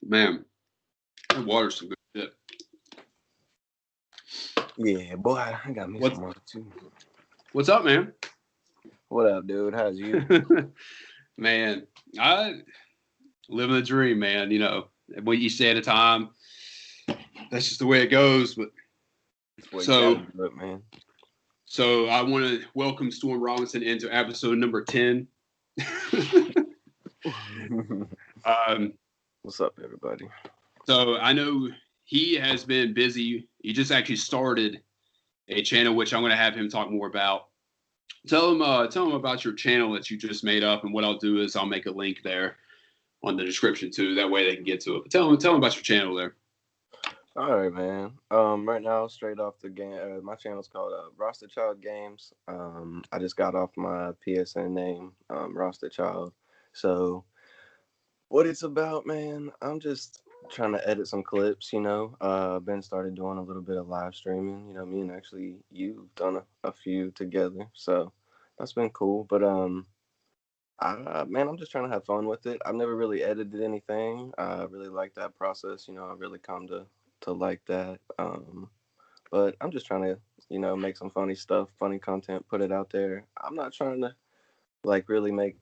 Man, that water's some good shit. Yeah, boy, I got me What some more too. What's up, man? What up, dude? How's you? Man, I living the dream, man. What you say at a time. That's just the way it goes. But That's what you so, gotta do it, man. so I want to welcome Storm Robinson into episode number 10. um, What's up, everybody? so I know he has been busy. He just actually started a channel, which I'm going to have him talk more about. Tell him about your channel that you just made up, and what I'll do is I'll make a link there on the description too. That way they can get to it. But tell him about your channel there. All right, man. Right now, straight off the game, my channel's called Roster Child Games. I just got off my PSN name, Roster Child. So, what it's about, man? I'm just trying to edit some clips. Ben started doing a little bit of live streaming. Me and actually you've done a few together, so that's been cool. But man, I'm just trying to have fun with it. I've never really edited anything. I really like that process. I really come to like that. But I'm just trying to, make some funny stuff, funny content, put it out there. I'm not trying to like really make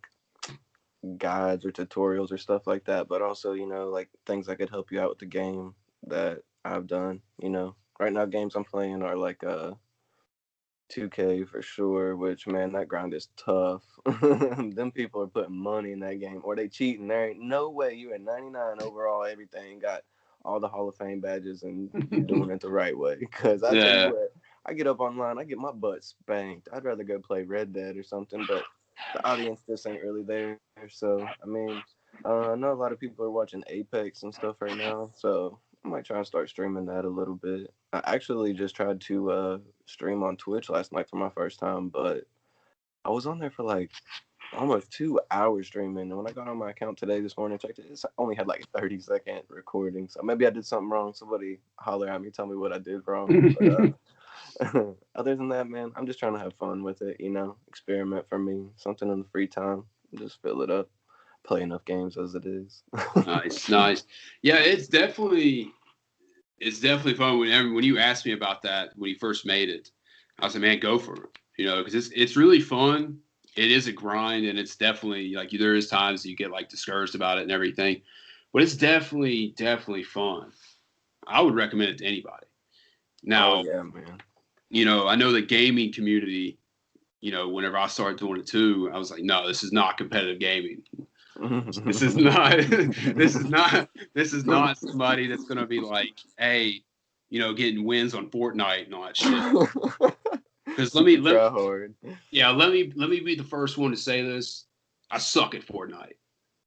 guides or tutorials or stuff like that, but also, like things that could help you out with the game that I've done. Right now games I'm playing are like 2K for sure, which, man, that grind is tough. Them people are putting money in that game, or they cheating. There ain't no way you at 99 overall, everything, got all the Hall of Fame badges, and you're doing it the right way. Because I tell you Yeah. what, I get up online, I get my butt spanked. I'd rather go play Red Dead or something, but the audience just ain't really there. So, I mean, I know a lot of people are watching Apex and stuff right now, so I might try and start streaming that a little bit. I actually just tried to stream on Twitch last night for my first time, but I was on there for like almost 2 hours streaming. And when I got on my account today this morning, checked it, it only had like a 30-second recording. So maybe I did something wrong. Somebody holler at me, tell me what I did wrong. But other than that, man, I'm just trying to have fun with it, experiment for me, something in the free time, just fill it up, play enough games as it is. Nice, nice. Yeah, it's definitely fun. When you asked me about that when you first made it, I was like, man, go for it. Because it's really fun. It is a grind, and it's definitely like there is times you get like discouraged about it and everything, but it's definitely fun. I would recommend it to anybody. Oh, Now, yeah, man. I know the gaming community. Whenever I started doing it too, I was like, no, this is not competitive gaming. This is not. This is not somebody that's gonna be like, hey, getting wins on Fortnite and all that shit. Because let me Super let try hard. yeah let me be the first one to say this. I suck at Fortnite.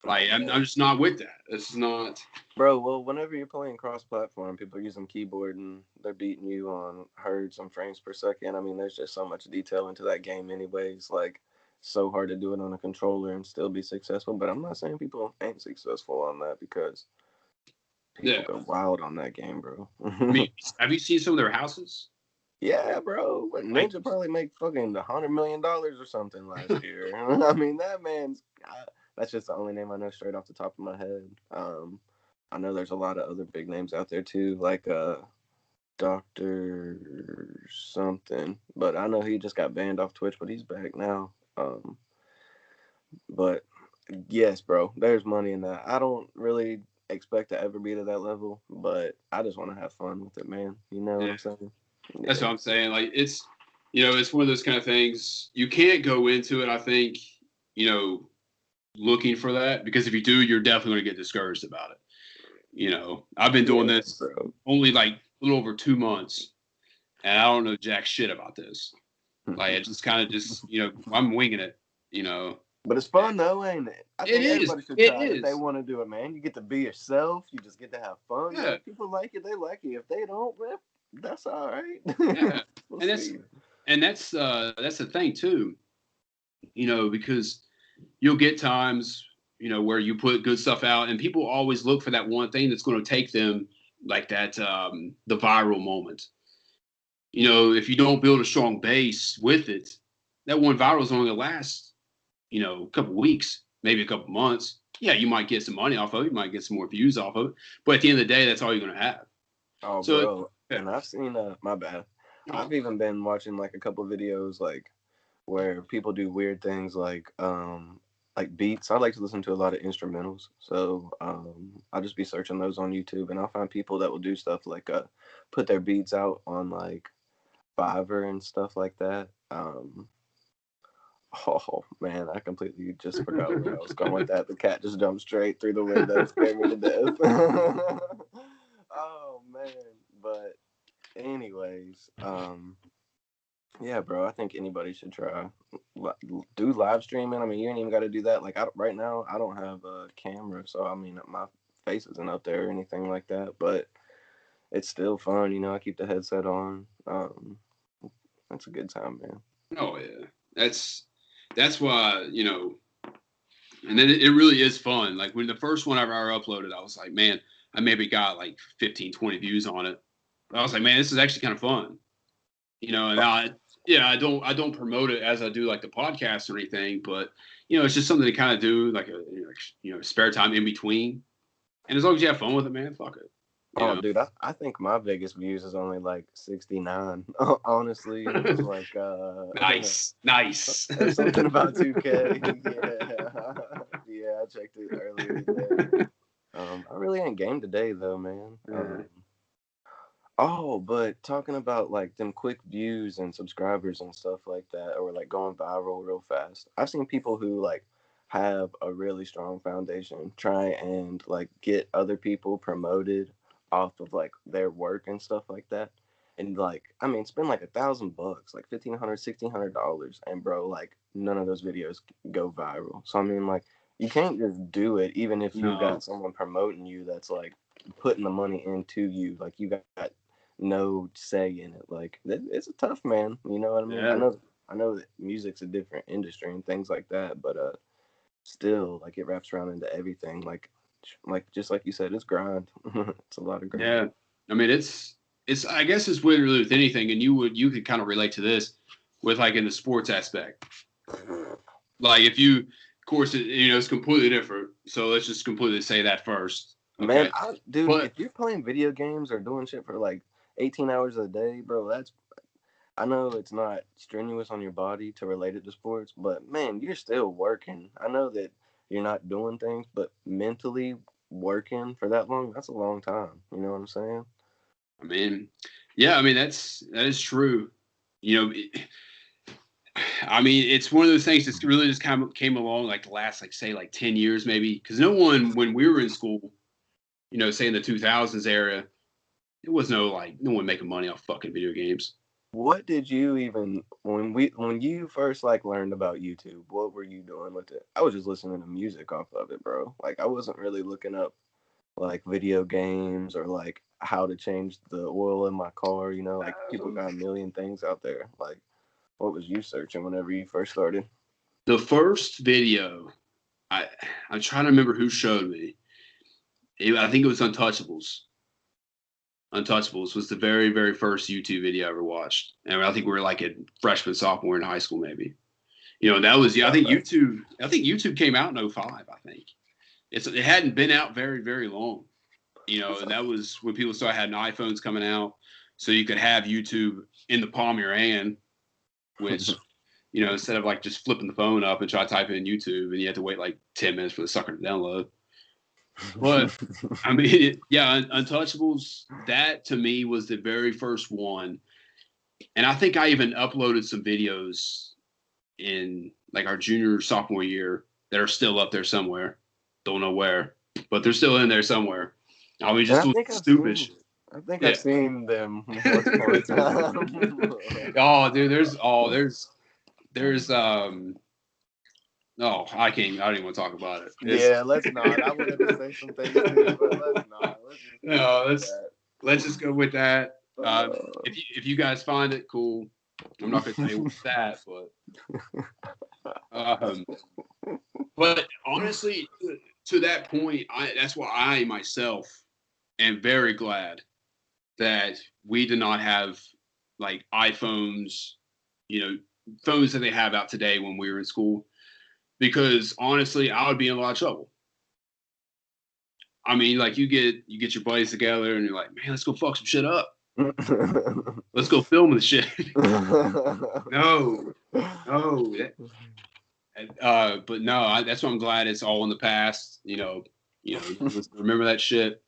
Oh, Like I'm man. just not with that. It's not. Bro, well, whenever you're playing cross-platform, people are using keyboard and they're beating you on hertz and frames per second. I mean, there's just so much detail into that game, anyways. Like, so hard to do it on a controller and still be successful. But I'm not saying people ain't successful on that, because people Yeah. go wild on that game, bro. I mean, have you seen some of their houses? Yeah, bro. What, Like, Ninja probably make fucking $100 million or something last year. I mean, that man's. That's just the only name I know straight off the top of my head. I know there's a lot of other big names out there too, like Doctor something. But I know he just got banned off Twitch, but he's back now. But yes, bro, there's money in that. I don't really expect to ever be to that level, but I just want to have fun with it, man. You know what yeah, I'm saying? that's Yeah. what I'm saying. Like it's one of those kind of things you can't go into it. I think you know looking for that, because if you do, you're definitely going to get discouraged about it. I've been doing Yeah, this bro. only like a little over 2 months, and I don't know jack shit about this. Like it just kind of I'm winging it. You know, But it's fun though, ain't it? I it think is. everybody should It try it if they is. want to do it, man. You get to be yourself. You just get to have fun. Yeah, If people like it, they like it. If they don't, well, that's all right. yeah, We'll and that's see. and that's the thing too. Because you'll get times where you put good stuff out, and people always look for that one thing that's going to take them like that the viral moment. If you don't build a strong base with it, that one viral is only going to last a couple weeks, maybe a couple months. yeah, you might get some money off of it, you might get some more views off of it, but at the end of the day, that's all you're gonna have. Oh, So, bro, and I've seen my bad. I've even been watching like a couple videos like where people do weird things like beats. I like to listen to a lot of instrumentals, so I'll just be searching those on YouTube, and I'll find people that will do stuff like put their beats out on like Fiverr and stuff like that. Oh man, I completely just forgot where I was going with that. The cat just jumped straight through the window, scared me to death. Oh man, but anyways, yeah, bro, I think anybody should try do live streaming. I mean, you ain't even got to do that. Like right now, I don't have a camera, so I mean, my face isn't up there or anything like that. But it's still fun, you know. I keep the headset on. That's a good time, man. oh yeah, that's why, you know, and then it really is fun. Like when the first one I ever uploaded, I was like, man, I maybe got like 15, 20 views on it. But I was like, man, this is actually kind of fun, you know. And yeah, I don't promote it as I do like the podcast or anything, but you know, it's just something to kind of do like a you know spare time in between. And as long as you have fun with it, man, fuck it. You Oh, know? dude, I think my biggest views is only like 69. Honestly, it was like Nice. or something about 2K. Yeah, yeah, I checked it earlier today. I really ain't game today though, man. Oh, but talking about like them quick views and subscribers and stuff like that, or like going viral real fast. I've seen people who like have a really strong foundation try and like get other people promoted off of like their work and stuff like that. And like, I mean, spend like $1,000, like $1,500, $1,600, and bro, like none of those videos go viral. So I mean, like, you can't just do it, even if you No. got someone promoting you that's like putting the money into you. Like you got no say in it. Like it's a tough, man. You know what I mean? Yeah. I know that music's a different industry and things like that, but still, like it wraps around into everything. Like just like you said, it's grind. It's a lot of grind. Yeah. I mean, it's I guess it's weird really with anything, and you could kind of relate to this with like in the sports aspect. Like if you, of course, you know, it's completely different. So let's just completely say that first. Man, Okay. dude, But if you're playing video games or doing shit for like 18 hours a day, bro, that's I know it's not strenuous on your body to relate it to sports, but man, you're still working. I know that you're not doing things, but mentally working for that long, that's a long time. You know what I'm saying? I mean, yeah, I mean that is true. You know, I mean, it's one of those things that's really just kind of came along like the last, like say, like 10 years maybe. Because no one, when we were in school, you know, say in the 2000s era, it was no one making money off fucking video games. What did you even when you first like learned about YouTube, what were you doing with it? I was just listening to music off of it, bro. Like I wasn't really looking up like video games or like how to change the oil in my car, you know, like people got a million things out there. Like what was you searching whenever you first started? The first video, I'm trying to remember who showed me. I think it was Untouchables. Untouchables was the very, very first YouTube video I ever watched. And I think we were like a freshman, sophomore in high school, maybe. You know, and that was, yeah, I think YouTube came out in '05, I think. It hadn't been out very, very long. You know, and that was when people started having iPhones coming out. So you could have YouTube in the palm of your hand, which, you know, instead of like just flipping the phone up and try to type in YouTube and you have to wait like 10 minutes for the sucker to download. But I mean, yeah, Untouchables, that to me was the very first one. And I think I even uploaded some videos in like our junior, sophomore year that are still up there somewhere. Don't know where, but they're still in there somewhere. I mean, And just doing stupid shit. I think Yeah. I've seen them once upon a time. Oh, dude, there's oh, I don't even want to talk about it. Yeah, let's not. I wanted to say some things too, but let's not. Let's just No, that. let's just go with that. Uh, If you guys find it, cool. I'm not gonna say what's that, um, but honestly, to that point, that's why I myself am very glad that we did not have like iPhones, you know, phones that they have out today when we were in school, because honestly, I would be in a lot of trouble. I mean, like you get your buddies together and you're like, man, let's go fuck some shit up. Let's go film the shit. No. But no, that's why I'm glad it's all in the past. Let's remember that shit.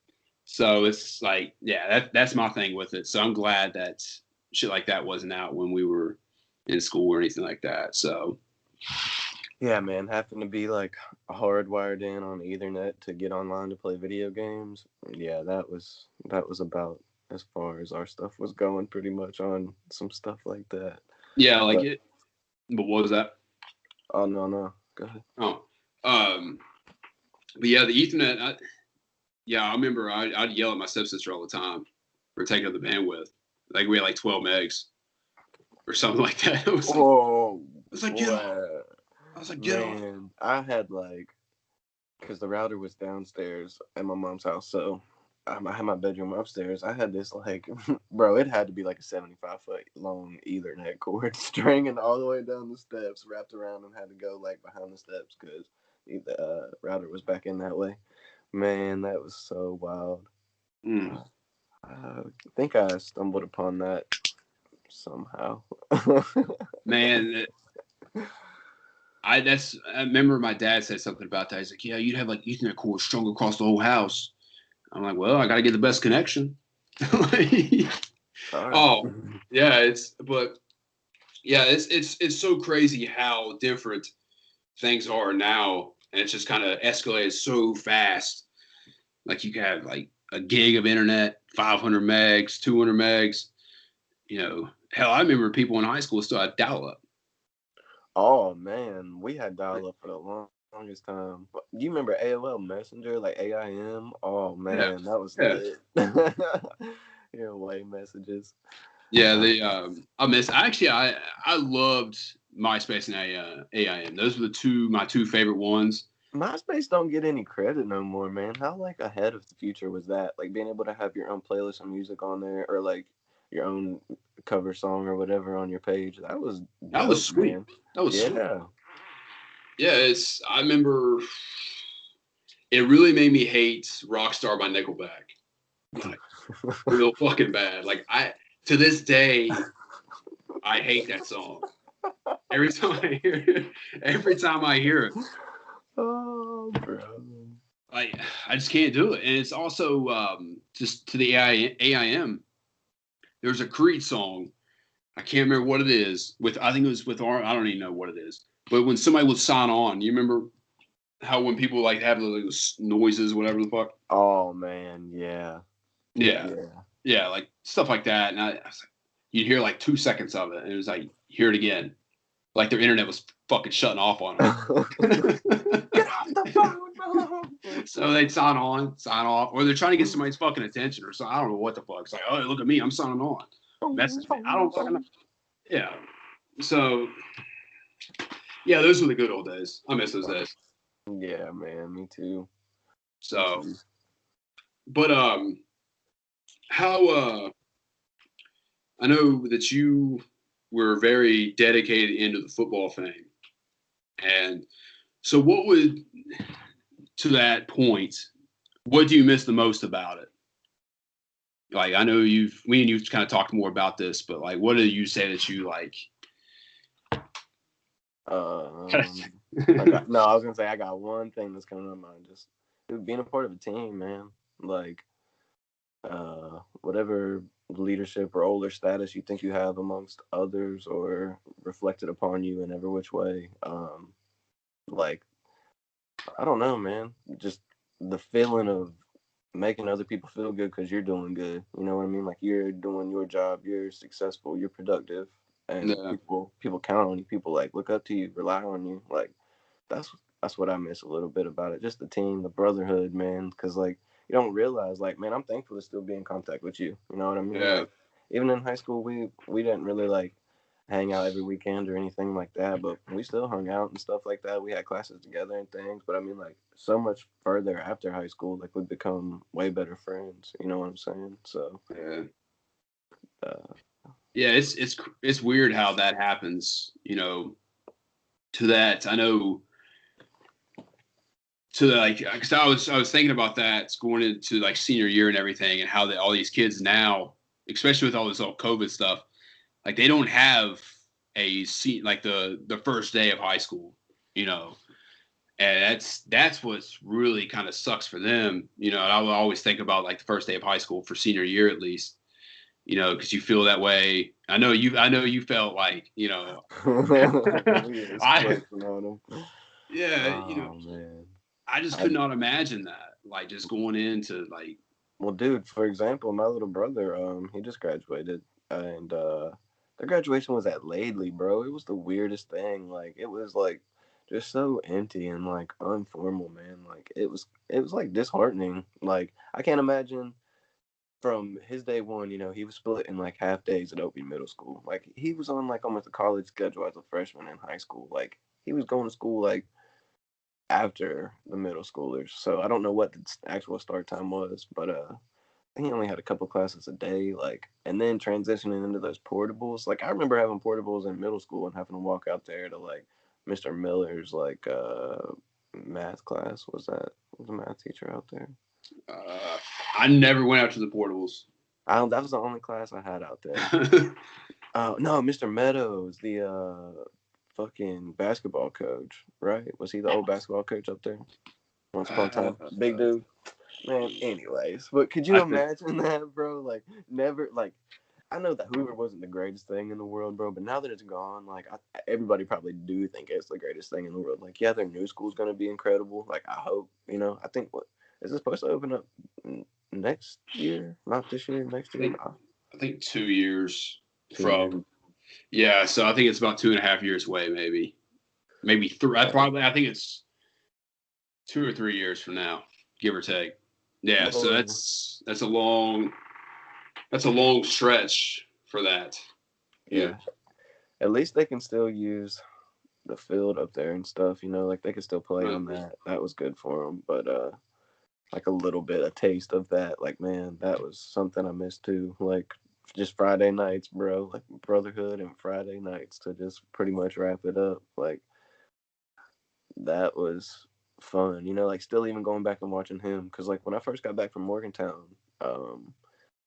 So it's like, yeah, that's my thing with it. So I'm glad that shit like that wasn't out when we were in school or anything like that. So yeah, man, having to be like hardwired in on Ethernet to get online to play video games. Yeah, that was about as far as our stuff was going, pretty much on some stuff like that. Yeah, like it. But what was that? Oh no, go ahead. Oh, but yeah, the Ethernet. I remember I'd yell at my stepsister all the time for taking up the bandwidth. Like we had like 12 megs or something like that. It was like, get off. I was like, get off. I had like, because the router was downstairs at my mom's house, so I had my bedroom upstairs. I had this like, bro, it had to be like a 75-foot long Ethernet cord stringing all the way down the steps, wrapped around, and had to go like behind the steps because the router was back in that way. Man, that was so wild. I think I stumbled upon that somehow. Man, I remember my dad said something about that. He's like, yeah, you'd have like Ethernet cords strung across the whole house. I'm like, well, I got to get the best connection. Oh, yeah, it's so crazy how different things are now, and it's just kind of escalated so fast. Like you can have like a gig of internet, 500 megs, 200 megs. Hell, I remember people in high school still had dial-up. Oh man, we had dial-up for the longest time. You remember AOL Messenger, like AIM? Oh man, that was lit. Way messages. Yeah, I loved MySpace and AIM. Those were my two favorite ones. MySpace don't get any credit no more, man. How like ahead of the future was that? Like being able to have your own playlist of music on there, or like your own cover song or whatever on your page. That was sweet. Man. That was sweet. Yeah, I remember it really made me hate Rockstar by Nickelback. Like, real fucking bad. Like to this day, I hate that song. Every time I hear it. Oh, bro. I just can't do it. And it's also just to the AIM. There's a Creed song. I can't remember what it is. I think it was with I don't even know what it is. But when somebody would sign on, you remember how when people like have those noises, whatever the fuck? Oh man, yeah. Yeah, like stuff like that. And I was like, you'd hear like 2 seconds of it, and it was like, hear it again. Like their internet was fucking shutting off on them. Get off the phone, bro. So they'd sign off, or they're trying to get somebody's fucking attention or something. I don't know what the fuck. It's like, oh, look at me, I'm signing on. Message me. I don't fucking know. Yeah. So, yeah, those were the good old days. I miss those days. Yeah, man, me too. So, but how I know that you were very dedicated into the football thing, and so what would to that point, what do you miss the most about it? Like I know we and you've kind of talked more about this, but like, what do you say that you like? I was gonna say I got one thing that's coming to mind. Just being a part of a team, man. Like, whatever leadership or older status you think you have amongst others or reflected upon you in every which way. Like, I don't know, man. Just the feeling of making other people feel good because you're doing good. You know what I mean? Like you're doing your job, you're successful, you're productive, and people count on you. People like look up to you, rely on you. Like that's what I miss a little bit about it. Just the team, the brotherhood, man. Because like you don't realize, like, man, I'm thankful to still be in contact with you. You know what I mean? Yeah. Like even in high school, we didn't really like hang out every weekend or anything like that, but we still hung out and stuff like that. We had classes together and things, but I mean, like, so much further after high school, like, we've become way better friends. You know what I'm saying? So yeah, it's weird how that happens, you know. To that, I know to like, because I was thinking about that going into like senior year and everything, and how all these kids now, especially with all this COVID stuff, like they don't have like the first day of high school, you know, and that's what's really kind of sucks for them, you know. And I would always think about like the first day of high school for senior year at least, you know, because you feel that way. I know you felt like, you know, I yeah, you know, Oh man. I just could not imagine that, like just going into like. Well, dude, for example, my little brother, he just graduated, and the graduation was at Laidley, bro. It was the weirdest thing. Like, it was like just so empty and like unformal, man. Like, it was like disheartening. Like, I can't imagine from his day one. You know, he was split in like half days at Opie Middle School. Like, he was on like almost a college schedule as a freshman in high school. Like, he was going to school like after the middle schoolers. So I don't know what the actual start time was, but he only had a couple classes a day, like, and then transitioning into those portables. Like, I remember having portables in middle school and having to walk out there to like Mr. Miller's like math class. Was a math teacher out there? I never went out to the portables. That was the only class I had out there. No, Mr. Meadows, the fucking basketball coach, right? Was he the old basketball coach up there? Once upon a time, big dude. Man, anyways, but could you imagine that, bro? Like, never, like, I know that Hoover wasn't the greatest thing in the world, bro, but now that it's gone, like, everybody probably do think it's the greatest thing in the world. Like, yeah, their new school's gonna be incredible. Like, I hope, you know. I think what is it supposed to open up next year? Not this year, next year. I think 2 years from. Yeah, so I think it's about 2.5 years away, maybe three. I think it's 2 or 3 years from now, give or take. Yeah, so that's a long stretch for that. Yeah. At least they can still use the field up there and stuff, you know, like they could still play on that. That was good for them, but like a little bit, a taste of that, like, man, that was something I missed too. Like, just Friday nights, bro, like brotherhood and Friday nights to just pretty much wrap it up. Like, that was fun, you know, like still even going back and watching him, because like when I first got back from Morgantown,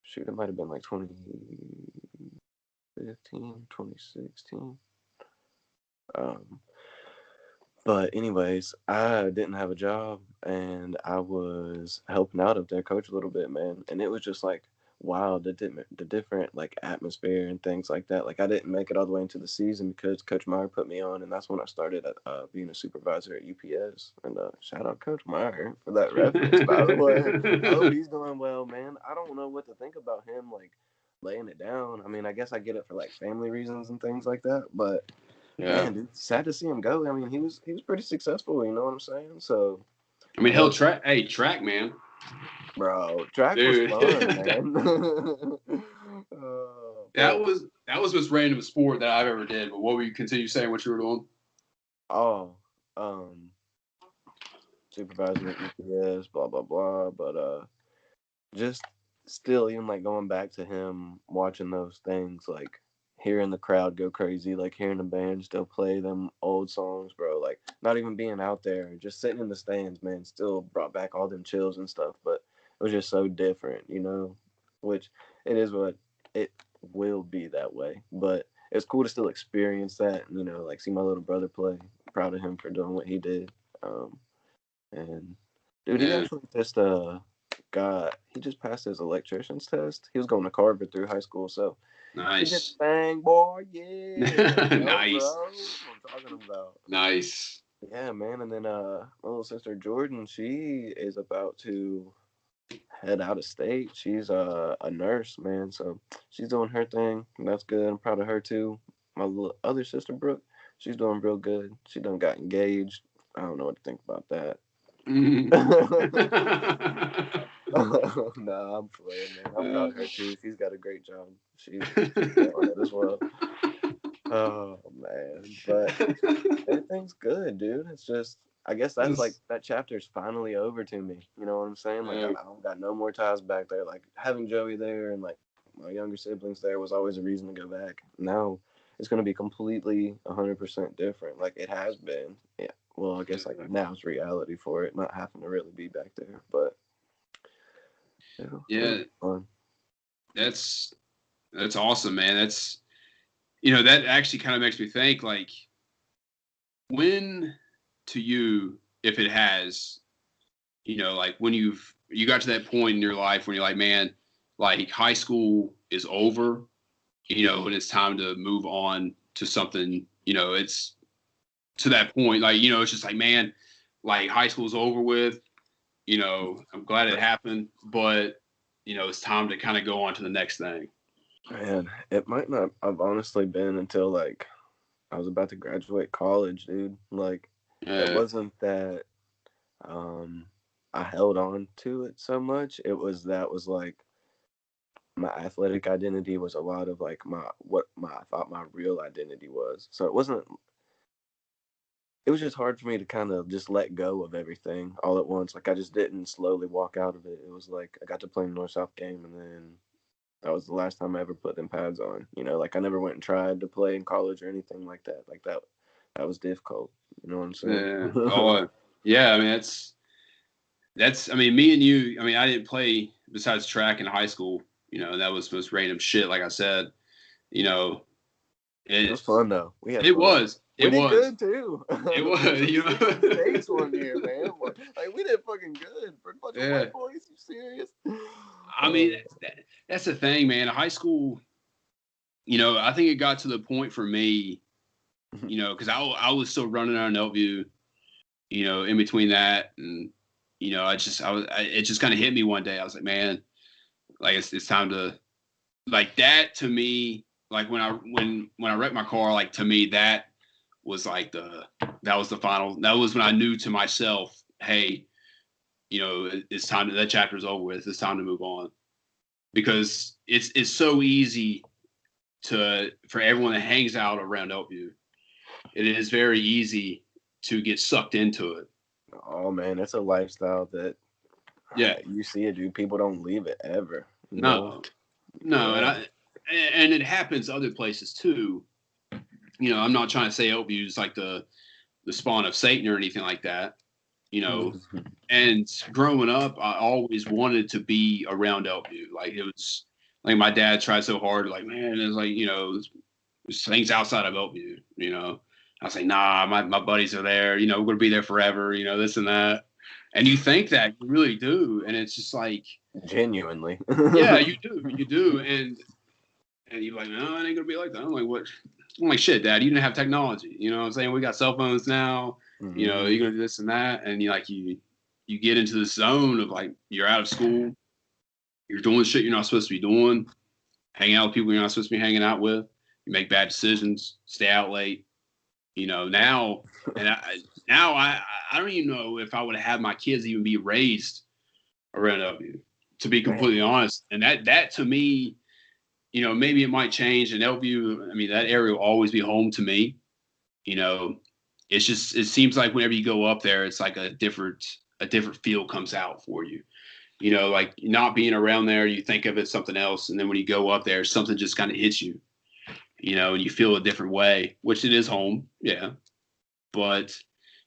shoot, it might have been like 2015, 2016. But anyways, I didn't have a job and I was helping out up there, coach a little bit, man. And it was just like, wow, the different like atmosphere and things like that. Like, I didn't make it all the way into the season because Coach Meyer put me on, and that's when I started being a supervisor at UPS. And shout out Coach Meyer for that reference, by the way. I hope he's doing well, man. I don't know what to think about him, like, laying it down. I mean, I guess I get it for like family reasons and things like that, but yeah, man, it's sad to see him go. I mean, he was pretty successful. You know what I'm saying? So, I mean, hell, track, man. Bro, track was fun, man. That was most random sport that I've ever did. But what were you continue saying? What you were doing? Oh, supervisor at UPS, blah blah blah. But just still, even like going back to him watching those things, like hearing the crowd go crazy, like hearing the band still play them old songs, bro. Like, not even being out there, just sitting in the stands, man, still brought back all them chills and stuff. But it was just so different, you know, which it is what it will be that way. But it's cool to still experience that, you know, like see my little brother play. Proud of him for doing what he did. And dude, he actually just he just passed his electrician's test. He was going to Carver through high school, so nice. He did the thing, boy. Yeah. Nice. Bro. That's what I'm talking about. Nice. Yeah, man. And then my little sister Jordan, she is about to head out of state. She's a nurse, man. So she's doing her thing. And that's good. I'm proud of her too. My little other sister Brooke, she's doing real good. She done got engaged. I don't know what to think about that. Nah, I'm playing, man. I'm proud of her too. She's got a great job. She's on it as well. Oh man, but everything's good, dude. It's just, I guess that's like that chapter's finally over to me. You know what I'm saying? Like, I don't got no more ties back there. Like, having Joey there and like my younger siblings there was always a reason to go back. Now it's gonna be completely 100% different. Like it has been, yeah, well, I guess like now it's reality for it, not having to really be back there. But Yeah, fun. that's awesome, man. That's that actually kind of makes me think like when to you, if it has, like when you got to that point in your life when you're like, man, like high school is over, and it's time to move on to something, it's to that point, like, it's just like, man, like high school's over with, I'm glad it happened, but, it's time to kind of go on to the next thing. Man, it might not have honestly been until like I was about to graduate college, dude. Like, it wasn't that um I held on to it so much. It was like my athletic identity was a lot of like what I thought my real identity was. So it was just hard for me to kind of just let go of everything all at once. Like I just didn't slowly walk out of it. It was like I got to play a North South game, and then that was the last time I ever put them pads on. Like I never went and tried to play in college or anything like that. Like that was difficult. You know what I'm saying? Yeah. Oh, yeah. I mean, that's. I mean, me and you. I mean, I didn't play besides track in high school. That was most random shit. Like I said, It was fun though. We had it fun. was. We It did was good too. It was. States one year, man. Like we did fucking good for a bunch of white boys. You serious? I mean, that's the thing, man. High school. I think it got to the point for me. Because I was still running on Eltview. In between that and it just kind of hit me one day. I was like, man, like it's time to, like, that to me, like when I wrecked my car, like to me that was like that was the final. That was when I knew to myself, hey, it's time that chapter's over with. It's time to move on, because it's so easy for everyone that hangs out around Eltview. It is very easy to get sucked into it. Oh man, it's a lifestyle that you see it, dude. People don't leave it ever. No, and it happens other places too. I'm not trying to say Eltview is like the spawn of Satan or anything like that. And growing up, I always wanted to be around Eltview. Like it was like my dad tried so hard, like, man, it's like, there's things outside of Eltview, I was like, nah, my buddies are there, we're gonna be there forever, this and that. And you think that, you really do, and it's just like genuinely. Yeah, you do, and you're like, no, it ain't gonna be like that. I'm like, what? I'm like, shit, Dad, you didn't have technology. You know what I'm saying? We got cell phones now. Mm-hmm. You're gonna do this and that, and you get into this zone of like you're out of school, you're doing shit you're not supposed to be doing, hanging out with people you're not supposed to be hanging out with. You make bad decisions, stay out late. Now, and I don't even know if I would have had my kids even be raised around Eltview, to be completely honest. And that to me, maybe it might change. And Eltview, I mean, that area will always be home to me. It's just, it seems like whenever you go up there, it's like a different feel comes out for you. Like not being around there, you think of it something else, and then when you go up there, something just kind of hits you. And you feel a different way, which it is home, yeah. But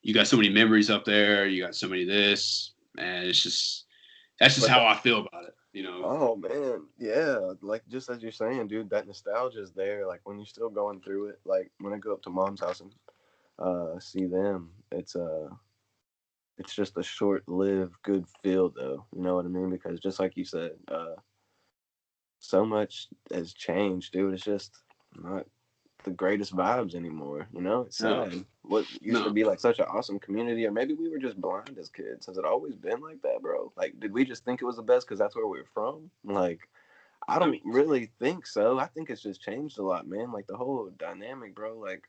you got so many memories up there. You got so many this, and that's just how I feel about it. Oh man, yeah. Like just as you're saying, dude, that nostalgia is there. Like when you're still going through it. Like when I go up to mom's house and see them, it's just a short-lived good feel, though. You know what I mean? Because just like you said, so much has changed, dude. It's just not the greatest vibes anymore. It's sad. No. What used to be like such an awesome community, or maybe we were just blind as kids. Has it always been like that, bro? Like, did we just think it was the best because that's where we were from? Like, I don't really think so. I think it's just changed a lot, man. Like the whole dynamic, bro. Like,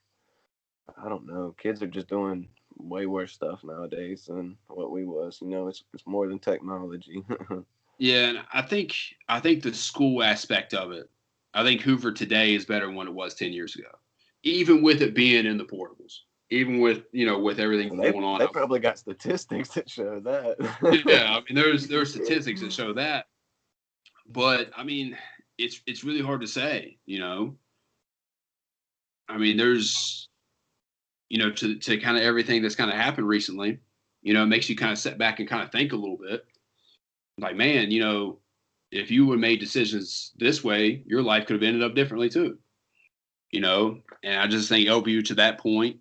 I don't know. Kids are just doing way worse stuff nowadays than what we was. It's more than technology. Yeah, and I think the school aspect of it, I think Hoover today is better than what it was 10 years ago, even with it being in the portables, even with with everything going on. They probably got statistics that show that. Yeah, I mean there's statistics that show that, but I mean it's really hard to say. I mean there's to kind of everything that's kind of happened recently, it makes you kind of sit back and kind of think a little bit. Like, man, if you would have made decisions this way, your life could have ended up differently too. And I just think LBU to that point,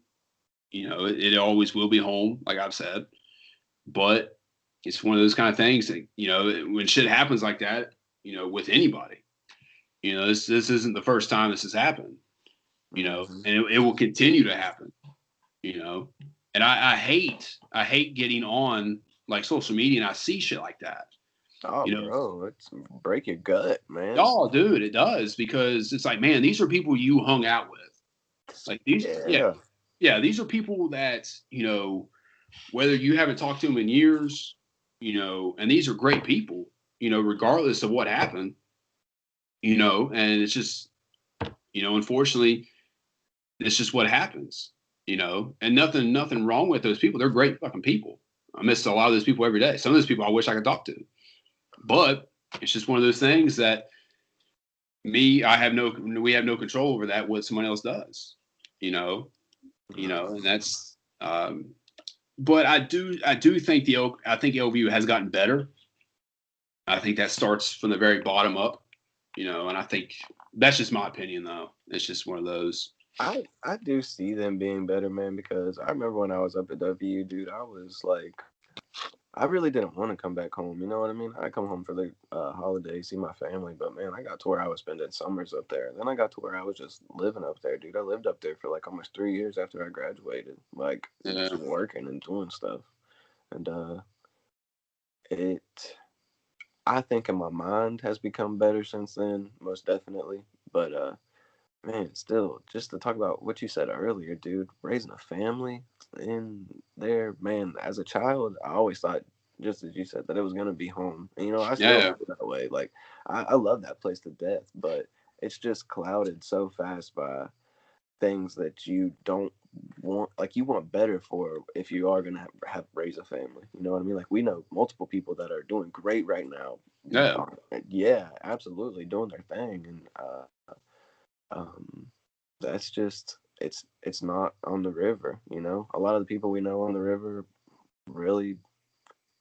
it always will be home, like I've said. But it's one of those kind of things that, when shit happens like that, with anybody, this isn't the first time this has happened, and it will continue to happen, and I hate getting on like social media and I see shit like that. Oh, bro, it's break your gut, man. Oh, dude, it does, because it's like, man, these are people you hung out with. Like these, these are people that, whether you haven't talked to them in years, and these are great people, regardless of what happened, and it's just, unfortunately, it's just what happens, and nothing wrong with those people. They're great fucking people. I miss a lot of those people every day. Some of those people I wish I could talk to, but it's just one of those things that we have no control over that, what someone else does, and that's, but I do think I think LVU has gotten better. I think that starts from the very bottom up, and I think that's just my opinion, though. It's just one of those. I do see them being better, man, because I remember when I was up at WU, dude, I was like, I really didn't want to come back home. You know what I mean? I come home for the holidays, see my family, but man, I got to where I was spending summers up there. Then I got to where I was just living up there, dude. I lived up there for like almost 3 years after I graduated, like just working and doing stuff. And I think in my mind has become better since then, most definitely. But man, still, just to talk about what you said earlier, dude, raising a family in there, man, as a child, I always thought, just as you said, that it was going to be home. And, I still feel that way. Like, I love that place to death, but it's just clouded so fast by things that you don't want. Like, you want better for if you are going to have raise a family. You know what I mean? Like, we know multiple people that are doing great right now. Yeah, absolutely, doing their thing. And, that's just it's not on the river. A lot of the people we know on the river really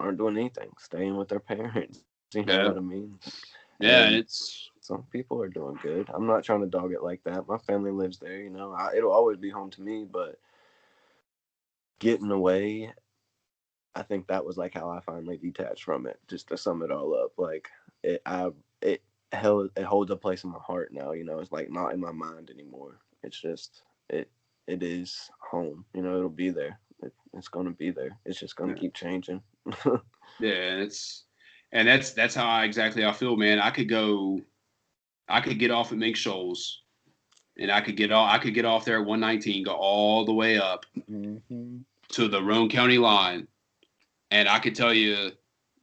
aren't doing anything, staying with their parents. You know what I mean? And it's some people are doing good. I'm not trying to dog it like that. My family lives there. It'll always be home to me. But getting away, I think that was like how I finally detached from it. Just to sum it all up, like it holds a place in my heart now. It's like not in my mind anymore. It's just it is home. It'll be there. It's gonna be there. It's just gonna keep changing. Yeah, and that's how exactly I feel, man. I could get off at Mink Shoals, and I could get off there at 119, go all the way up to the Roane County line, and I could tell you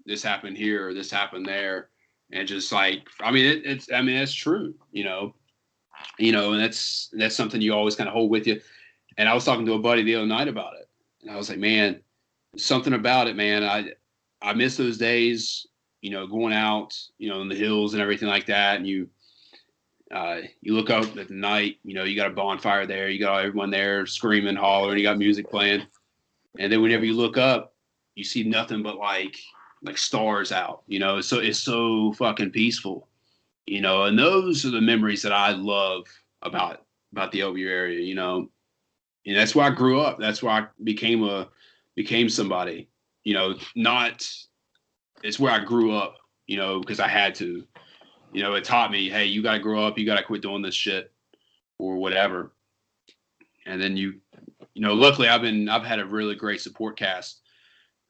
this happened here or this happened there. And just like, I mean, it's true, and that's something you always kind of hold with you. And I was talking to a buddy the other night about it, and I was like, man, something about it, man. I miss those days, going out, in the hills and everything like that. And you look up at the night, you got a bonfire there, you got everyone there screaming, hollering, you got music playing. And then whenever you look up, you see nothing but like stars out, so it's so fucking peaceful, and those are the memories that I love about the LBU area, and that's where I grew up. That's where I became somebody, not, it's where I grew up, because I had to, it taught me, hey, you got to grow up, you got to quit doing this shit or whatever. And then luckily I've had a really great support cast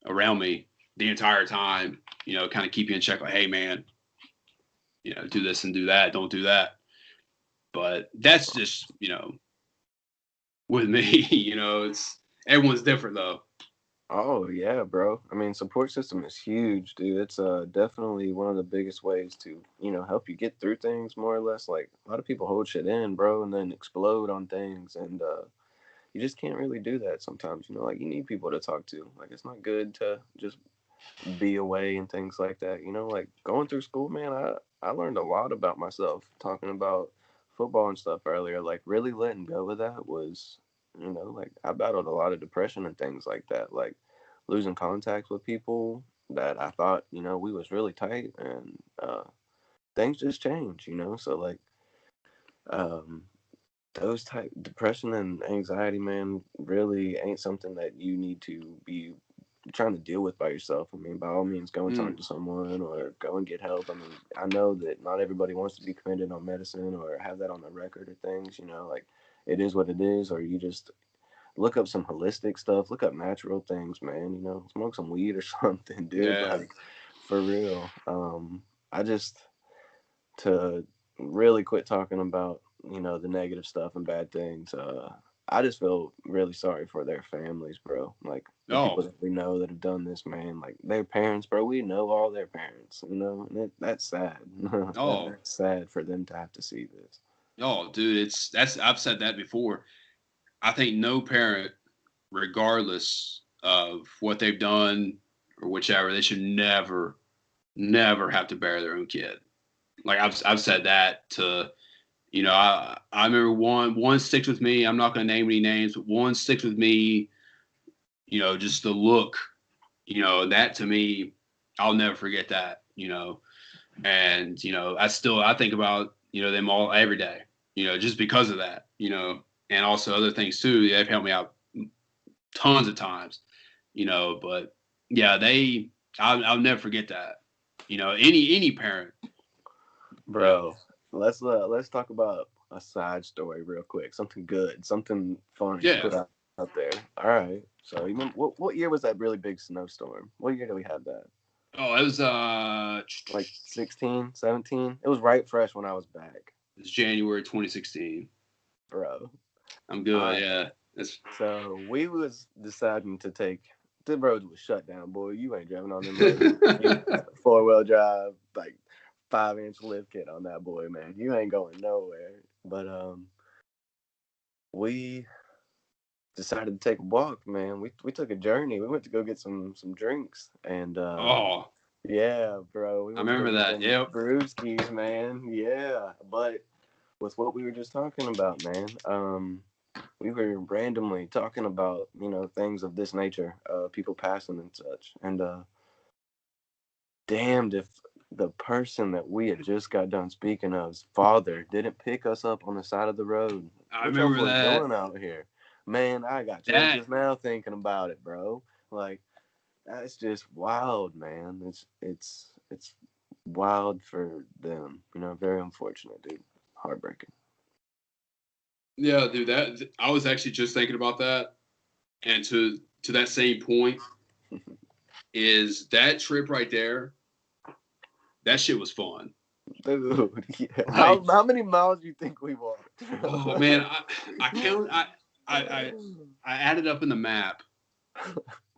around me the entire time, kind of keep you in check, like, hey, man, do this and do that, don't do that. But that's just, with me, it's everyone's different though. Oh yeah, bro. I mean, support system is huge, dude. It's definitely one of the biggest ways to, help you get through things more or less. Like a lot of people hold shit in, bro, and then explode on things, and you just can't really do that sometimes. Like you need people to talk to. Like it's not good to just be away and things like that. Like going through school, man, I learned a lot about myself talking about football and stuff earlier. Like really letting go of that was You know, like I battled a lot of depression and things like that, like losing contact with people that I thought, you know, we was really tight, and things just change, you know. So like um those type depression and anxiety, man, really ain't something that you need to be trying to deal with by yourself. I mean, by all means, go and talk Mm, to someone or go and get help. I mean, I know that not everybody wants to be committed on medicine or have that on the record of things, you know, like it is what it is, or you just look up some holistic stuff, look up natural things, man, you know, smoke some weed or something, dude, yeah. like for real. I just, to really quit talking about, you know, the negative stuff and bad things. I just feel really sorry for their families, bro. Like the people Oh, that we know that have done this, man. Like their parents, bro. We know all their parents, you know, and that's sad. oh, That's sad for them to have to see this. oh, dude, that's I've said that before. I think no parent, regardless of what they've done or whichever, they should never have to bury their own kid. Like I've said that to, you know, I remember one sticks with me. I'm not going to name any names, but one sticks with me. You know, just the look. You know, that to me, I'll never forget that. You know, and you know, I think about, you know, them all every day. You know, just because of that. You know, and also other things too. They've helped me out tons of times. You know, but yeah, I'll never forget that. You know, any parent. You know, Bro, let's talk about a side story real quick. Something good, something funny to yeah. put out there. All right. So you remember, what year was that really big snowstorm? What year did we have that? Oh, it was Like 16, 17. It was right fresh when I was back, it's January 2016. bro. I'm All good. right. Yeah. That's So we was deciding to take the roads was shut down, boy. You ain't driving on them roads. You 4-wheel drive, like 5-inch lift kit on that boy, man. You ain't going nowhere. But we decided to take a walk, man. We took a journey. We went to go get some drinks, and oh, yeah, bro, we I went to go remember get that. them Yep. brewskis, man. Yeah, but with what we were just talking about, man, we were randomly talking about, you know, things of this nature, people passing and such, and damned if the person that we had just got done speaking of's father didn't pick us up on the side of the road. I What y'all remember boys that. doing out here? Man, I got chills That just now thinking about it, bro. Like that's just wild, man. It's wild for them. You know, very unfortunate, dude. Heartbreaking. yeah, dude. That I was actually just thinking about that, and to that same point is that trip right there. That shit was fun. Dude, yeah. Like, How many miles do you think we walked? oh man, I count. I I I added up in the map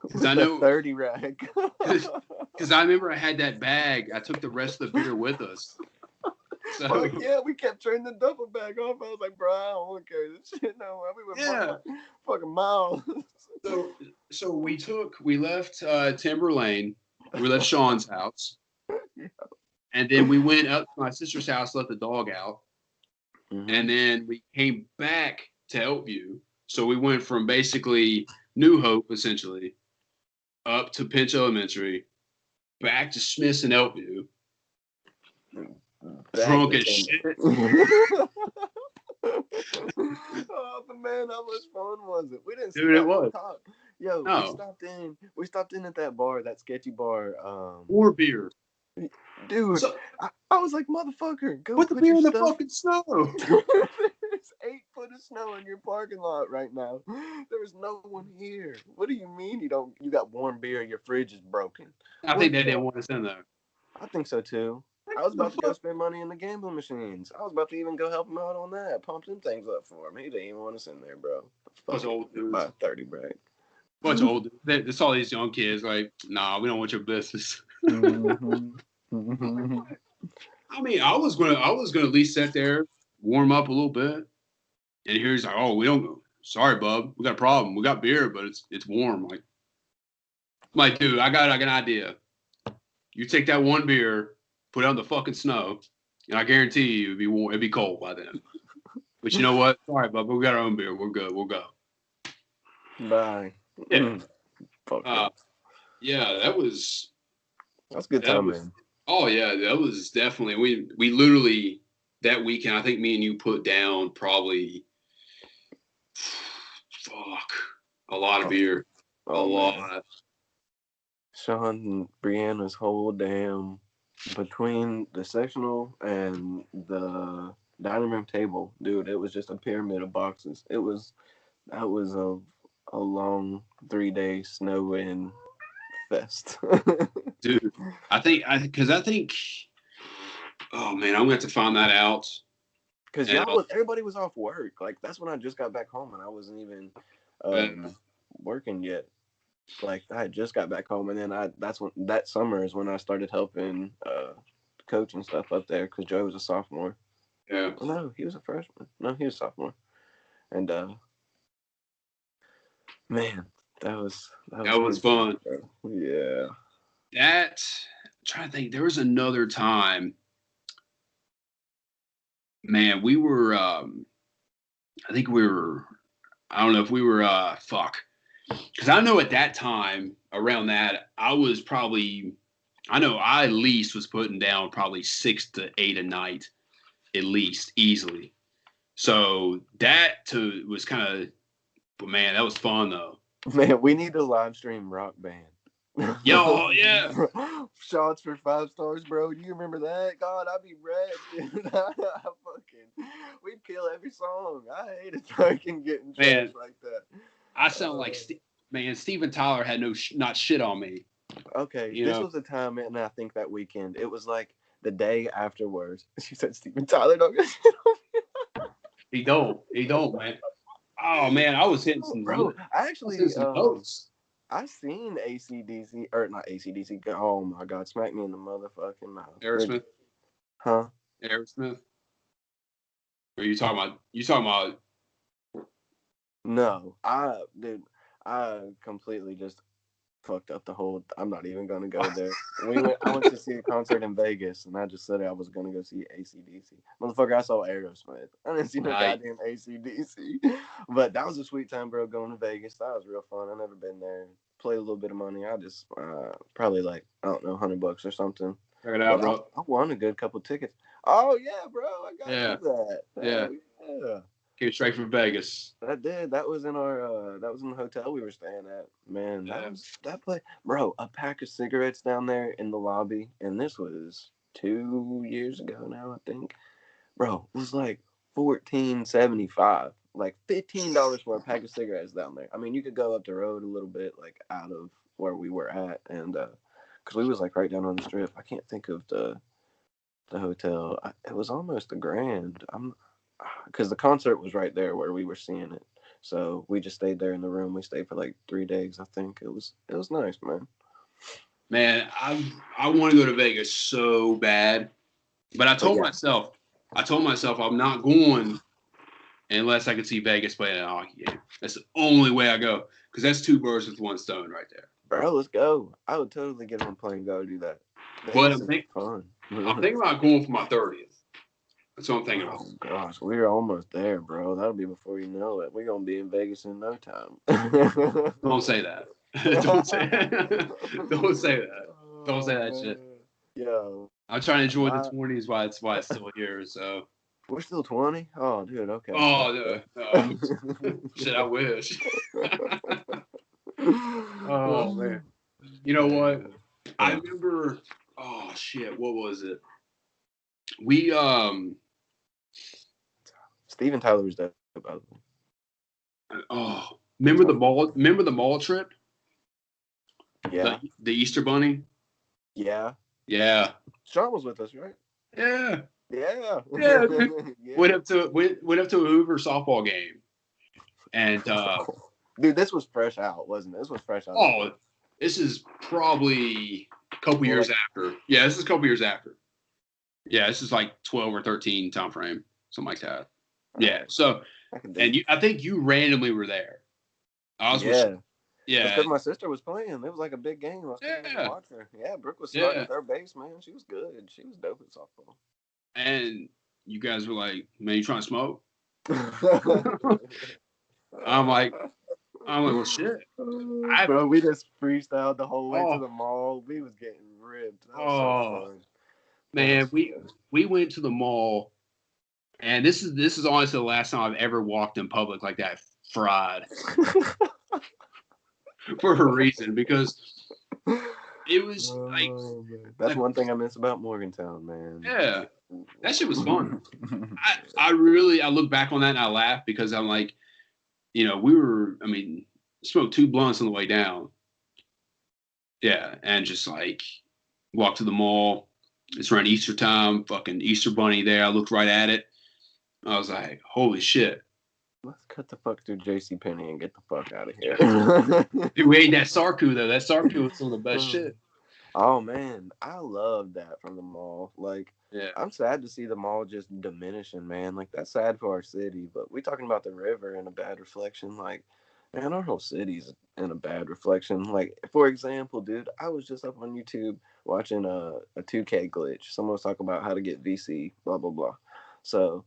because I With a know 30 rack. because I remember I had that bag. I took the rest of the beer with us. Fuck So yeah, we kept turning the duffel bag off. I was like, bro, I don't want to carry this shit no more. We went yeah. fucking miles. So so we left Timber Lane. We left Sean's house. And then we went up to my sister's house, let the dog out, Mm-hmm. and then we came back to Elkview. So we went from basically New Hope, essentially, up to Pinch Elementary, back to Smith's and Elkview, Back drunk to as Timber. shit. Oh, but man, how much fun was it? We didn't Dude, it stop to was. talk. Yo, we No, stopped in. We stopped in at that bar, that sketchy bar. more beer. Dude, So I was like, motherfucker, go put the put beer your in the stuff. fucking snow. There's 8 foot of snow in your parking lot right now. There's no one here. What do you mean you don't? You got warm beer? Your fridge is broken. I think What they didn't the? want us in there. I think so too. I was The about to go fuck? spend money in the gambling machines. I was about to even go help him out on that, pump them things up for him. He didn't even want us in there, bro. Bunch Fuck of it, old dudes. buy 30 break. Bunch of old dudes. They saw these young kids like, nah, we don't want your business. Mm-hmm. Mm-hmm. I mean, I was gonna at least sit there, warm up a little bit, and here's like, oh, we don't. Sorry, bub, we got a problem. We got beer, but it's warm. Like, dude, I got an idea. You take that one beer, put it on the fucking snow, and I guarantee you it'd be warm. It'd be cold by then. But you know what? Sorry, bub, we got our own beer. We're good. We'll go. Bye. Yeah. Fuck Yeah, that's a good that time, was. man. Oh yeah, that was definitely we literally that weekend. I think me and you put down probably fuck a lot of beer, a Man. lot. Sean and Brianna's whole damn between the sectional and the dining room table, dude. It was just a pyramid of boxes. That was a long 3 day snow in fest. Dude. Because I think. Oh man, I'm gonna have to find that out. Because And everybody was off work. Like that's when I just got back home and I wasn't even working yet. Like I had just got back home and then that summer is when I started helping coach and stuff up there because Joe was a sophomore. yeah, Oh, no, he was a freshman. No, he was a sophomore. And man, that was fun. bro. Yeah. That I'm trying to think. There was another time. Man, we were. I think we were. I don't know if we were. Fuck. Because I know at that time, around that, I was probably. I know I at least was putting down probably 6 to 8 a night, at least easily. So that was kind of. But man, that was fun though. Man, we need to live stream Rock Band. Yo, yeah. Shots for 5 stars, bro. Do you remember that? God, I'd be red, dude. We'd kill every song. I hated fucking getting trashed like that. I sound like Steven Tyler had not shit on me. Okay, this was the time, and I think that weekend. It was like the day afterwards. She said, "Steven Tyler don't get shit on me." He don't, man. Oh man, I was hitting some bro. I actually notes. I seen ACDC or not ACDC. Oh my God, smack me in the motherfucking mouth. Aerosmith, huh? Aerosmith. Or you talking about? You talking about? No, I completely just fucked up the whole. I'm not even gonna go there. I went to see a concert in Vegas, and I just said I was gonna go see ACDC. Motherfucker, I saw Aerosmith. I didn't see no goddamn ACDC. But that was a sweet time, bro. Going to Vegas, that was real fun. I've never been there. Played a little bit of money. I just probably like I don't know, $100 or something. Check it out, bro. I won a good couple tickets. Oh yeah, bro, I got you that. Yeah. Yeah. Came straight from Vegas. That did. That was in our. That was in the hotel we were staying at. Man, that place, bro. A pack of cigarettes down there in the lobby, and this was 2 years ago now, I think. Bro, it was like $14.75, like $15 for a pack of cigarettes down there. I mean, you could go up the road a little bit, like out of where we were at, and because we was like right down on the strip. I can't think of the hotel. It was almost $1,000. Because the concert was right there where we were seeing it, so we just stayed there in the room. We stayed for like 3 days. I think it was nice, man. Man, I want to go to Vegas so bad, but I told myself I'm not going unless I could see Vegas playing a hockey game. That's the only way I go because that's 2 birds with 1 stone right there. Bro, let's go. I would totally get on a plane and go do that. But fun. I'm thinking about going for my 30th. That's what I'm thinking about. Oh gosh, we're almost there, bro. That'll be before you know it. We're gonna be in Vegas in no time. Don't say that. Don't say that. Don't say that. Don't say that shit. Yo, I'm trying to enjoy the 20s while it's still here. So we're still 20. Oh, dude. Okay. Oh no. Shit, I wish. Oh man. You know what? I remember. Oh shit. What was it? We Steven Tyler was dead, by the way. Oh, remember the mall? Remember the mall trip? Yeah. The Easter Bunny. Yeah. Yeah. Sean was with us, right? Yeah. Yeah. Yeah. Went up to a Hoover softball game, and dude, this was fresh out, wasn't it? This was fresh out. Oh, this is probably a couple years after. Yeah, this is a couple years after. Yeah, this is like 12 or 13 time frame, something like that. Yeah. So, and I think you randomly were there. I was yeah. Because my sister was playing. It was like a big game. I was yeah. Watch her. Yeah, Brooke was starting third base, man. She was good. She was dope at softball. And you guys were like, man, you trying to smoke? I'm like, I'm like, well, shit. Bro, we just freestyled the whole way to Oh, the mall. We was getting ripped. That was so oh, fun. man, we went to the mall, and this is honestly the last time I've ever walked in public like that, fried, for a reason, because it was like, man. That's one thing I miss about Morgantown, man. yeah, that shit was fun. I really look back on that and I laugh because I'm like, smoked 2 blunts on the way down. Yeah, and just like walked to the mall. It's around Easter time, fucking Easter bunny there. I looked right at it. I was like, holy shit. Let's cut the fuck through JCPenney and get the fuck out of here. Dude, we ate that Sarku though. That Sarku was some of the best shit. Oh man, I love that from the mall. Like, yeah. I'm sad to see the mall just diminishing, man. Like, that's sad for our city. But we talking about the river and a bad reflection. Like, man, our whole city's in a bad reflection. Like, for example, dude, I was just up on YouTube watching a 2K glitch. Someone was talking about how to get VC, blah blah blah. So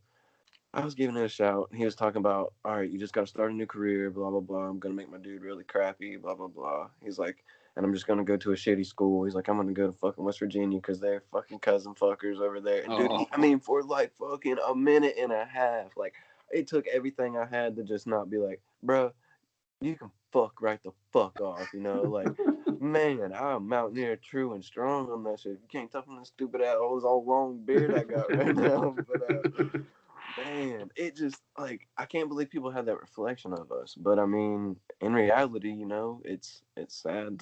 I was giving it a shout. He was talking about, all right, you just got to start a new career, blah, blah, blah. I'm going to make my dude really crappy, blah, blah, blah. He's like, and I'm just going to go to a shitty school. He's like, I'm going to go to fucking West Virginia because they're fucking cousin fuckers over there. And dude, I mean, for like fucking a minute and a half, like, it took everything I had to just not be like, bro, you can fuck right the fuck off, you know? Like, man, I'm mountaineer true and strong on that shit. You can't tell from this stupid ass all long beard I got right now. But, man, it just, like, I can't believe people have that reflection of us. But I mean, in reality, you know, it's sad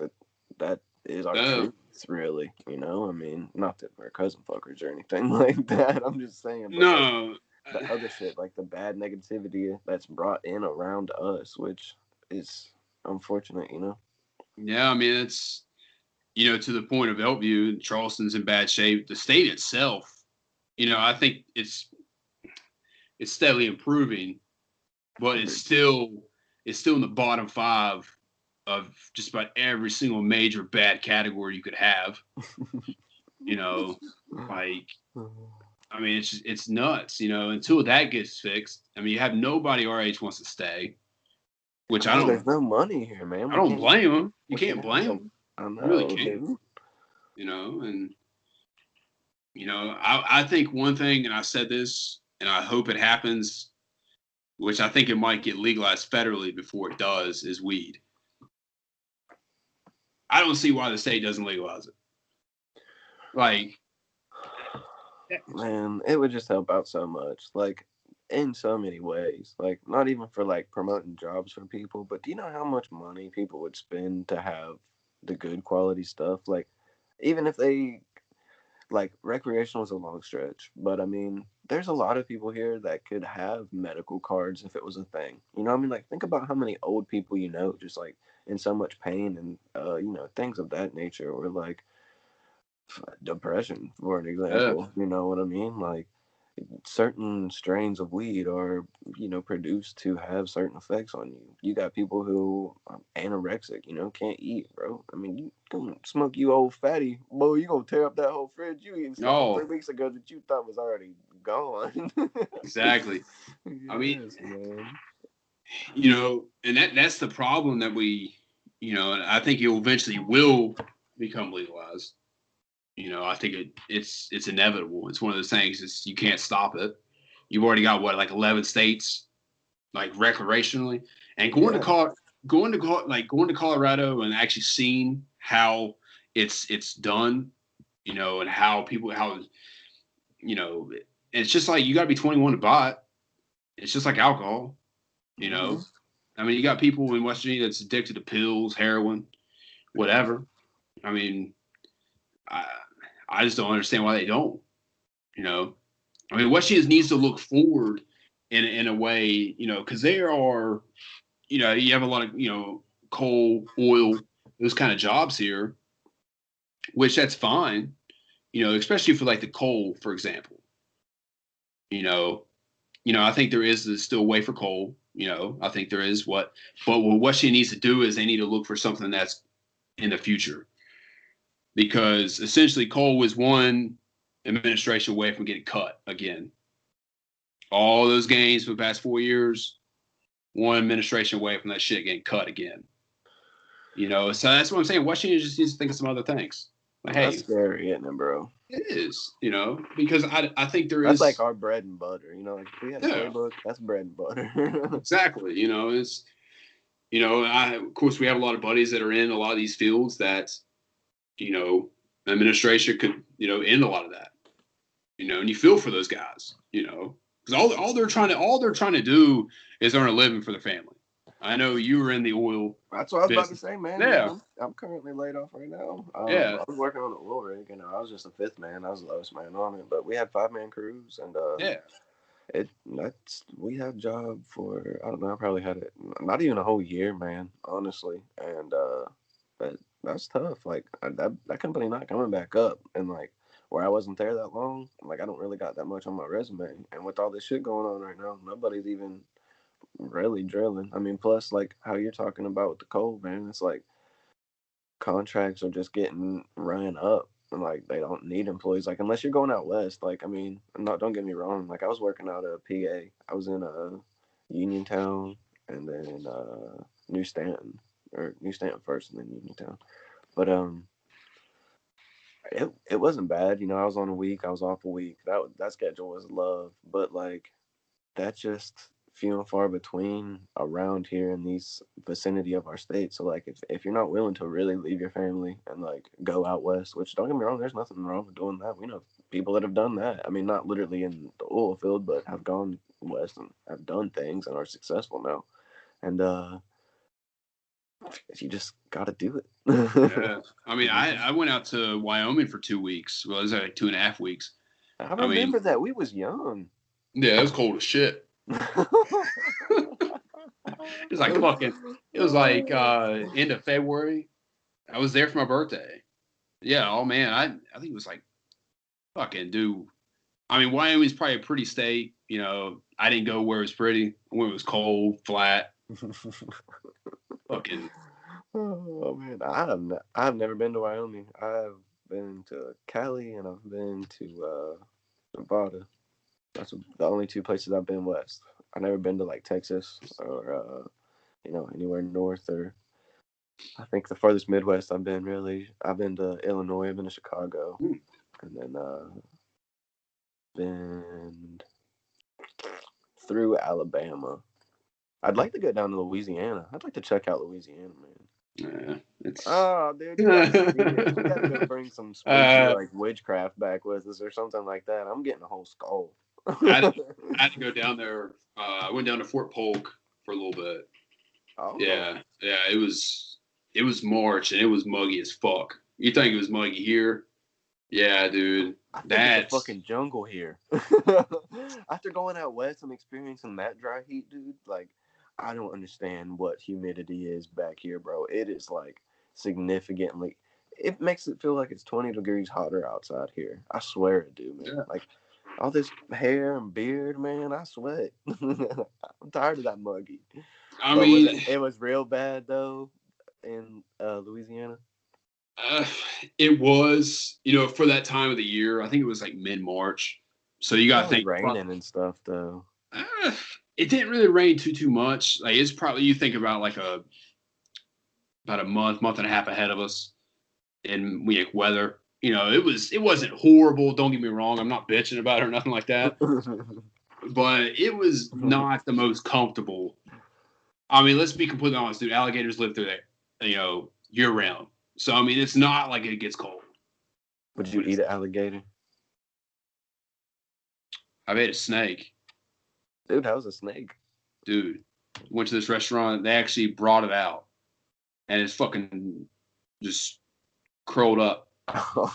that is our truth, really. You know, I mean, not that we're cousin fuckers or anything like that. I'm just saying. But no, like, the other shit, like the bad negativity that's brought in around us, which is unfortunate, you know. Yeah, I mean, it's to the point of Elkview, Charleston's in bad shape. The state itself, I think it's steadily improving, but it's still in the bottom 5 of just about every single major bad category you could have. Like, I mean, it's nuts. Until that gets fixed, I mean, you have nobody our age wants to stay, which I don't. There's no money here, man. I don't blame them. You can't blame them. I know, you really can't. And I think one thing, and I said this, and I hope it happens, which I think it might get legalized federally before it does, is weed. I don't see why the state doesn't legalize it. Like, man, it would just help out so much. Like, in so many ways. Like, not even for like promoting jobs for people, but do you know how much money people would spend to have the good quality stuff? Like, even if they, like, recreational is a long stretch, but I mean, there's a lot of people here that could have medical cards if it was a thing. You know what I mean? Like, think about how many old people just like in so much pain and things of that nature, or like depression, for an example. You know what I mean? Like, certain strains of weed are produced to have certain effects on you. You got people who are anorexic, can't eat, bro. I mean, you gonna smoke, you old fatty boy, you gonna tear up that whole fridge you eating stuff 3 weeks ago that you thought was already gone. Exactly. Yes, I mean, man. And that's the problem that we, and I think it eventually will become legalized. I think it's inevitable. It's one of those things. You can't stop it. You've already got like 11 states, like recreationally, and going to Colorado and actually seeing how it's done, and how it's just like you got to be 21 to buy it. It's just like alcohol, Mm-hmm. I mean, you got people in West Virginia that's addicted to pills, heroin, whatever. I mean, I just don't understand why they don't. I mean, West Virginia needs to look forward in a way, because there are, you have a lot of, coal, oil, those kind of jobs here, which that's fine, especially for like the coal, for example. I think there is still a way for coal. I think there is but what West Virginia needs to do is they need to look for something that's in the future. Because essentially coal was one administration away from getting cut again. All those gains for the past 4 years, one administration away from that shit getting cut again. So that's what I'm saying. Washington just needs to think of some other things. Like, hey, that's scary, isn't it, bro? It is, because I think there that's is. That's like our bread and butter. Like if we had a playbook, that's bread and butter. Exactly. It's, of course, we have a lot of buddies that are in a lot of these fields that, administration could, end a lot of that, and you feel for those guys, because all they're trying to do is earn a living for their family. I know you were in the oil. That's what I was about to say, man. Yeah. I'm currently laid off right now. Yeah. I was working on the oil rig, and I was just a fifth man. I was the lowest man on it, but we had 5-man crews, and we had a job for, I don't know, I probably had it not even a whole year, man, honestly, and but that's tough. Like that company not coming back up, and like where I wasn't there that long, like I don't really got that much on my resume, and with all this shit going on right now, nobody's even really drilling. I mean, plus like how you're talking about with the coal, man, it's like contracts are just getting ran up, and like they don't need employees. Like unless you're going out west, like I mean, don't get me wrong. Like I was working out of PA. I was in Uniontown and then New Stanton first, and then Uniontown. But it wasn't bad. I was on a week. I was off a week. That schedule was love, but like that's just few and far between around here in these vicinity of our state. So like if you're not willing to really leave your family and like go out west, which don't get me wrong, there's nothing wrong with doing that. We know people that have done that. I mean, not literally in the oil field, but have gone west and have done things and are successful now. And you just gotta do it. Yeah. I mean, I went out to Wyoming for 2 weeks. Well, it was like 2.5 weeks. I remember that. We was young. Yeah, it was cold as shit. It was like fucking. It was like end of February. I was there for my birthday. Yeah. Oh man, I think it was like fucking dude. I mean, Wyoming's probably a pretty state. I didn't go where it was pretty. When it was cold, flat. Fucking. Oh man, I've never been to Wyoming. I've been to Cali and I've been to Nevada. That's the only two places I've been west. I've never been to like Texas or anywhere north, or I think the farthest Midwest I've been to Illinois, I've been to Chicago, and then been through Alabama. I'd like to get down to Louisiana. I'd like to check out Louisiana, man. Yeah, it's. Oh, dude, you gotta go bring some spooky like witchcraft back with us or something like that. I'm getting a whole skull. I had to go down there. I went down to Fort Polk for a little bit. Oh. Yeah. It was March and it was muggy as fuck. You think it was muggy here? Yeah, dude. I think it's a fucking jungle here. After going out west and experiencing that dry heat, dude, like I don't understand what humidity is back here, bro. It is like significantly. It makes it feel like it's 20 degrees hotter outside here. I swear it do, man. Yeah. Like all this hair and beard, man, I sweat. I'm tired of that muggy. I mean, it was real bad though in Louisiana. It was, for that time of the year. I think it was like mid-March. So you got to think raining and stuff though. It didn't really rain too much. Like it's probably, you think about like about a month and a half ahead of us in weather. It wasn't horrible. Don't get me wrong. I'm not bitching about it or nothing like that. But it was not the most comfortable. I mean, let's be completely honest, dude. Alligators live through there, year round. So I mean, it's not like it gets cold. Would you eat an alligator? I've ate a snake. Dude, how's a snake? Dude, went to this restaurant. They actually brought it out, and it's fucking just curled up.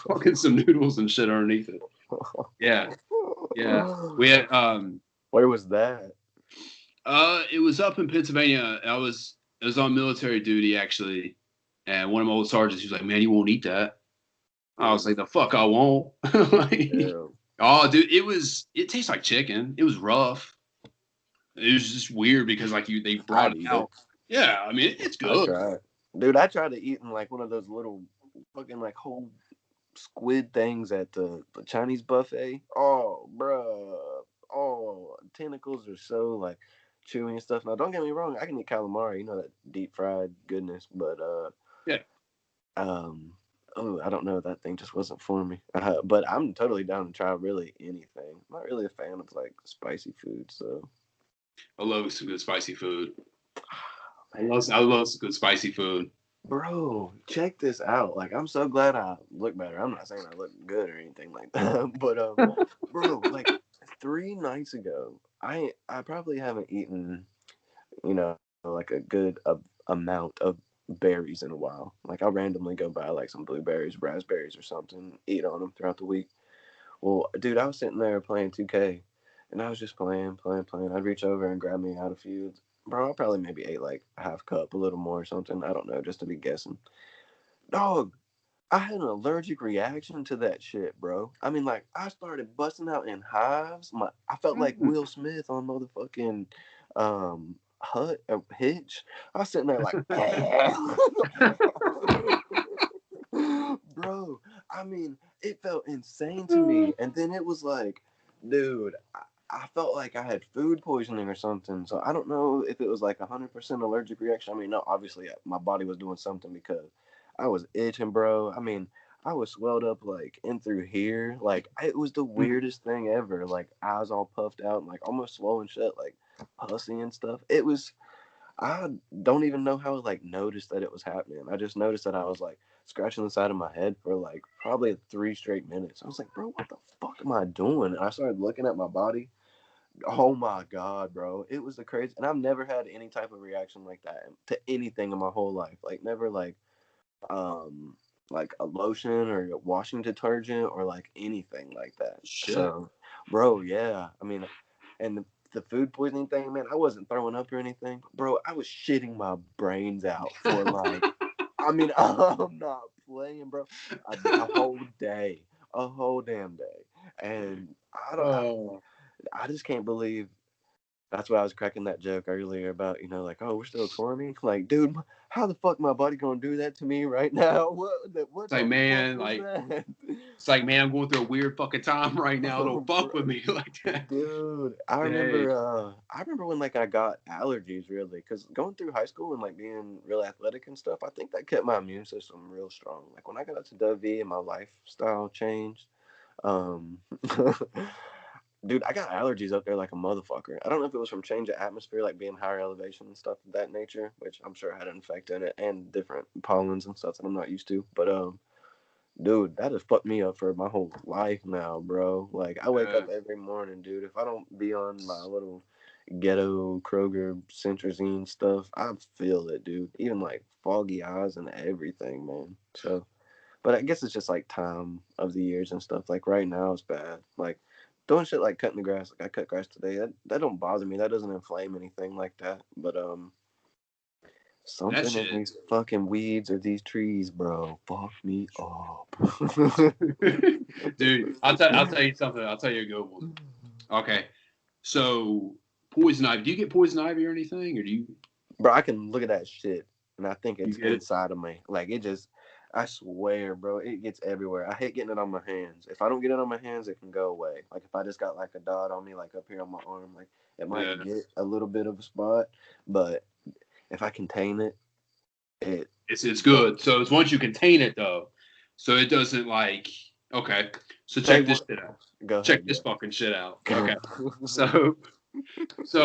Fucking some noodles and shit underneath it. Yeah. We had Where was that? It was up in Pennsylvania. I was on military duty actually, and one of my old sergeants, he was like, "Man, you won't eat that." I was like, "The fuck, I won't." Oh, dude, it tastes like chicken. It was rough. It was just weird because they brought it out. Yeah, I mean it's good. I tried to eat in like one of those little fucking like whole squid things at the Chinese buffet. Oh, bro. Oh, tentacles are so like chewy and stuff. Now, don't get me wrong, I can eat calamari, you know, that deep fried goodness, but Yeah. oh, I don't know, that thing just wasn't for me. But I'm totally down to try really anything. I'm not really a fan of like spicy food, so. I love some good spicy food. I love some good spicy food. Bro, check this out. Like, I'm so glad I look better. I'm not saying I look good or anything like that, but bro, like 3 nights ago, I probably haven't eaten, you know, like a good amount of berries in a while. Like, I'll randomly go buy like some blueberries, raspberries, or something, eat on them throughout the week. Well, dude, I was sitting there playing 2K, and I was just playing. I'd reach over and grab me out a few. Bro, I probably maybe ate like a half cup, a little more or something. I don't know, just to be guessing. Dog, I had an allergic reaction to that shit, bro. I mean, like, I started busting out in hives. I felt like Will Smith on motherfucking Hitch. I was sitting there like, bro. I mean, it felt insane to me. And then it was like, dude, I felt like I had food poisoning or something. So I don't know if it was like 100% allergic reaction. I mean, no, obviously my body was doing something because I was itching, bro. I mean, I was swelled up like in through here. Like, it was the weirdest thing ever. Like, eyes all puffed out and like almost swollen shut, like pussy and stuff. It was. I don't even know how I like noticed that it was happening. I just noticed that I was like scratching the side of my head for like probably 3 straight minutes. I was like, bro, what the fuck am I doing? And I started looking at my body. Oh my god, bro. It was the crazy, and I've never had any type of reaction like that to anything in my whole life. Like, never um like a lotion or a washing detergent or like anything like that. Shit. So, bro, yeah. I mean, and the food poisoning thing, man, I wasn't throwing up or anything, bro. I was shitting my brains out for like, I mean, I'm not playing, bro. A whole day, a whole damn day, and I don't. Oh. I just can't believe that's why I was cracking that joke earlier about, like, oh, we're still touring. Like, dude, how the fuck my body gonna do that to me right now? What It's like, the fuck man, was like, that? it's like, man, I'm going through a weird fucking time right now. Oh, Don't fuck bro. with me like that. Dude, I Dang. remember when like I got allergies really, because going through high school and like being real athletic and stuff, I think that kept my immune system real strong. Like, when I got up to W and my lifestyle changed, um dude, I got allergies up there like a motherfucker. I don't know if it was from change of atmosphere, like being higher elevation and stuff of that nature, which I'm sure had an effect in it, and different pollens and stuff that I'm not used to. But dude, that has fucked me up for my whole life now, bro. Like, I wake up every morning, dude. If I don't be on my little ghetto Kroger Centrazine stuff, I feel it, dude. Even like foggy eyes and everything, man. So, but I guess it's just like time of the years and stuff. Like, right now it's bad. Like, doing shit like cutting the grass. Like, I cut grass today. That don't bother me. That doesn't inflame anything like that. But something in these fucking weeds or these trees, bro, fuck me up. Dude, I'll tell you something. I'll tell you a good one. Okay, so poison ivy. Do you get poison ivy or anything, or do you? Bro, I can look at that shit and I think it's It? inside of me. Like, it just, I swear, bro, it gets everywhere. I hate getting it on my hands. If I don't get it on my hands, it can go away. Like, if I just got like a dot on me, like up here on my arm, like, it might get a little bit of a spot, but if I contain it, it's good. So it's once you contain it though, so it doesn't like. Okay, so check this shit out. Go ahead. Check this fucking shit out. Okay, so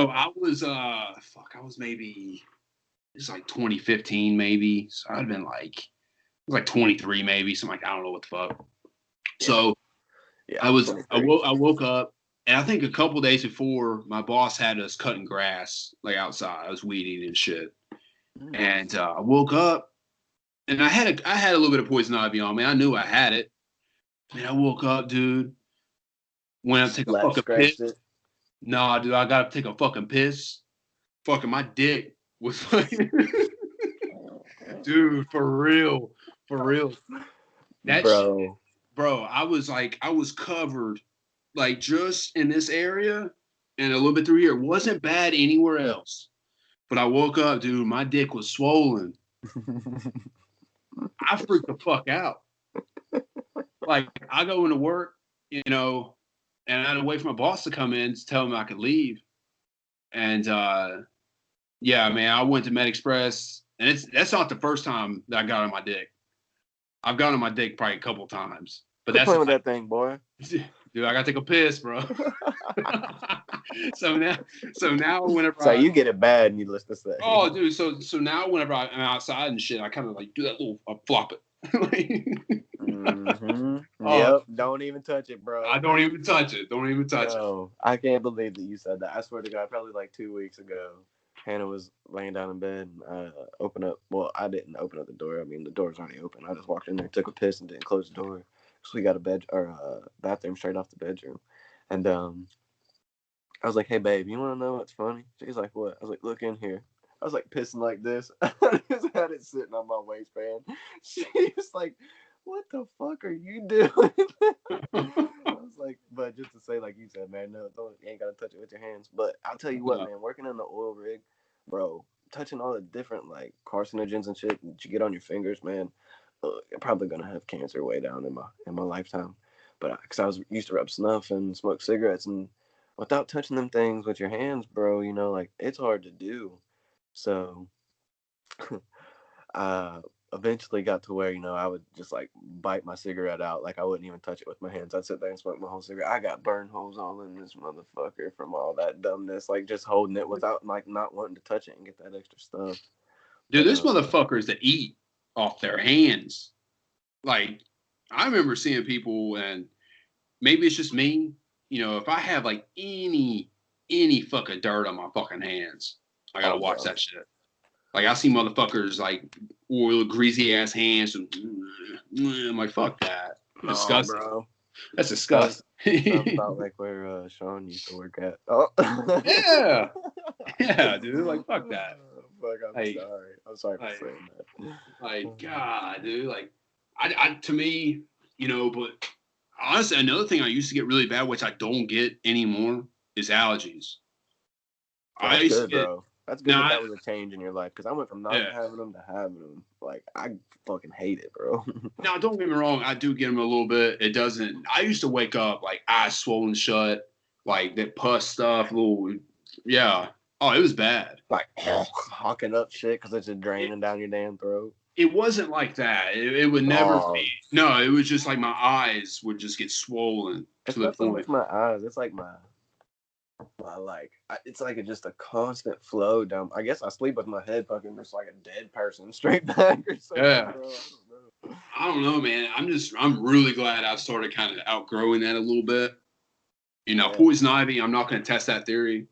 I was I was maybe it's like 2015 maybe. So I'd been like 23 maybe, something like I don't know what the fuck. Yeah. So yeah, I woke up, and I think a couple days before my boss had us cutting grass like outside. I was weed eating and shit. And I woke up, and I had a little bit of poison ivy on me. I knew I had it. Man, I woke up, dude. Went up to take a fucking piss. Nah, dude, I gotta take a fucking piss. Fucking my dick was fucking. Dude, for real. That bro. Shit, bro, I was covered like just in this area and a little bit through here. It wasn't bad anywhere else. But I woke up, dude, my dick was swollen. I freaked the fuck out. Like, I go into work, and I had to wait for my boss to come in to tell me I could leave. And yeah, man, I went to Med Express, and that's not the first time that I got on my dick. I've got on my dick probably a couple times, but Quit that's playing with that thing, boy. dude, I gotta take a piss, bro. so now whenever So you get it bad, needless to say. oh, dude, so now whenever I'm outside and shit, I kind of like do that little flop it. Oh, Yep. Don't even touch it, bro. I don't even touch it. Don't even touch it. I can't believe that you said that. I swear to God, probably like 2 weeks ago, Hannah was laying down in bed. Opened up. Well, I didn't open up the door. I mean, the door was already open. I just walked in there, took a piss, and didn't close the door. So we got a bed or bathroom straight off the bedroom, and I was like, "Hey, babe, you want to know what's funny?" She's like, "What?" I was like, "Look in here." I was like pissing like this. I just had it sitting on my waistband. She was like, "What the fuck are you doing?" I was like, but just to say, like you said, man, no, you ain't gotta touch it with your hands. But I'll tell you what, man, working in the oil rig, bro, touching all the different like carcinogens and shit that you get on your fingers, man, you're probably gonna have cancer way down in my lifetime. But because I was used to rub snuff and smoke cigarettes, and without touching them things with your hands, bro, like it's hard to do. So I eventually got to where, I would just like bite my cigarette out. Like I wouldn't even touch it with my hands. I'd sit there and smoke my whole cigarette. I got burn holes all in this motherfucker from all that dumbness. Like just holding it without like not wanting to touch it and get that extra stuff. Dude, there's motherfuckers that eat off their hands. Like, I remember seeing people, and maybe it's just me, if I have like any fucking dirt on my fucking hands, I gotta watch that shit. Like I see motherfuckers like oil greasy ass hands, and I'm like, fuck that, disgusting. Bro. That's disgusting. Sounds about like where Sean used to work at. Oh, yeah, dude. Like, fuck that. Fuck, sorry. I'm sorry for saying that. Like, God, dude. Like, to me, but honestly, another thing I used to get really bad, which I don't get anymore, is allergies. That's good, bro. That's good that was a change in your life, because I went from not having them to having them. Like, I fucking hate it, bro. Now, don't get me wrong. I do get them a little bit. It doesn't. I used to wake up like eyes swollen shut, like that pus stuff. Yeah. Oh, it was bad. Like hawking up shit because it's just draining down your damn throat. It wasn't like that. It would never be. No, it was just like my eyes would just get swollen to the point. It's my eyes. It's like it's like just a constant flow down. I guess I sleep with my head fucking just like a dead person straight back or something. Yeah. Bro. I don't know, man. I'm really glad I've started kind of outgrowing that a little bit. Poison ivy, I'm not going to test that theory.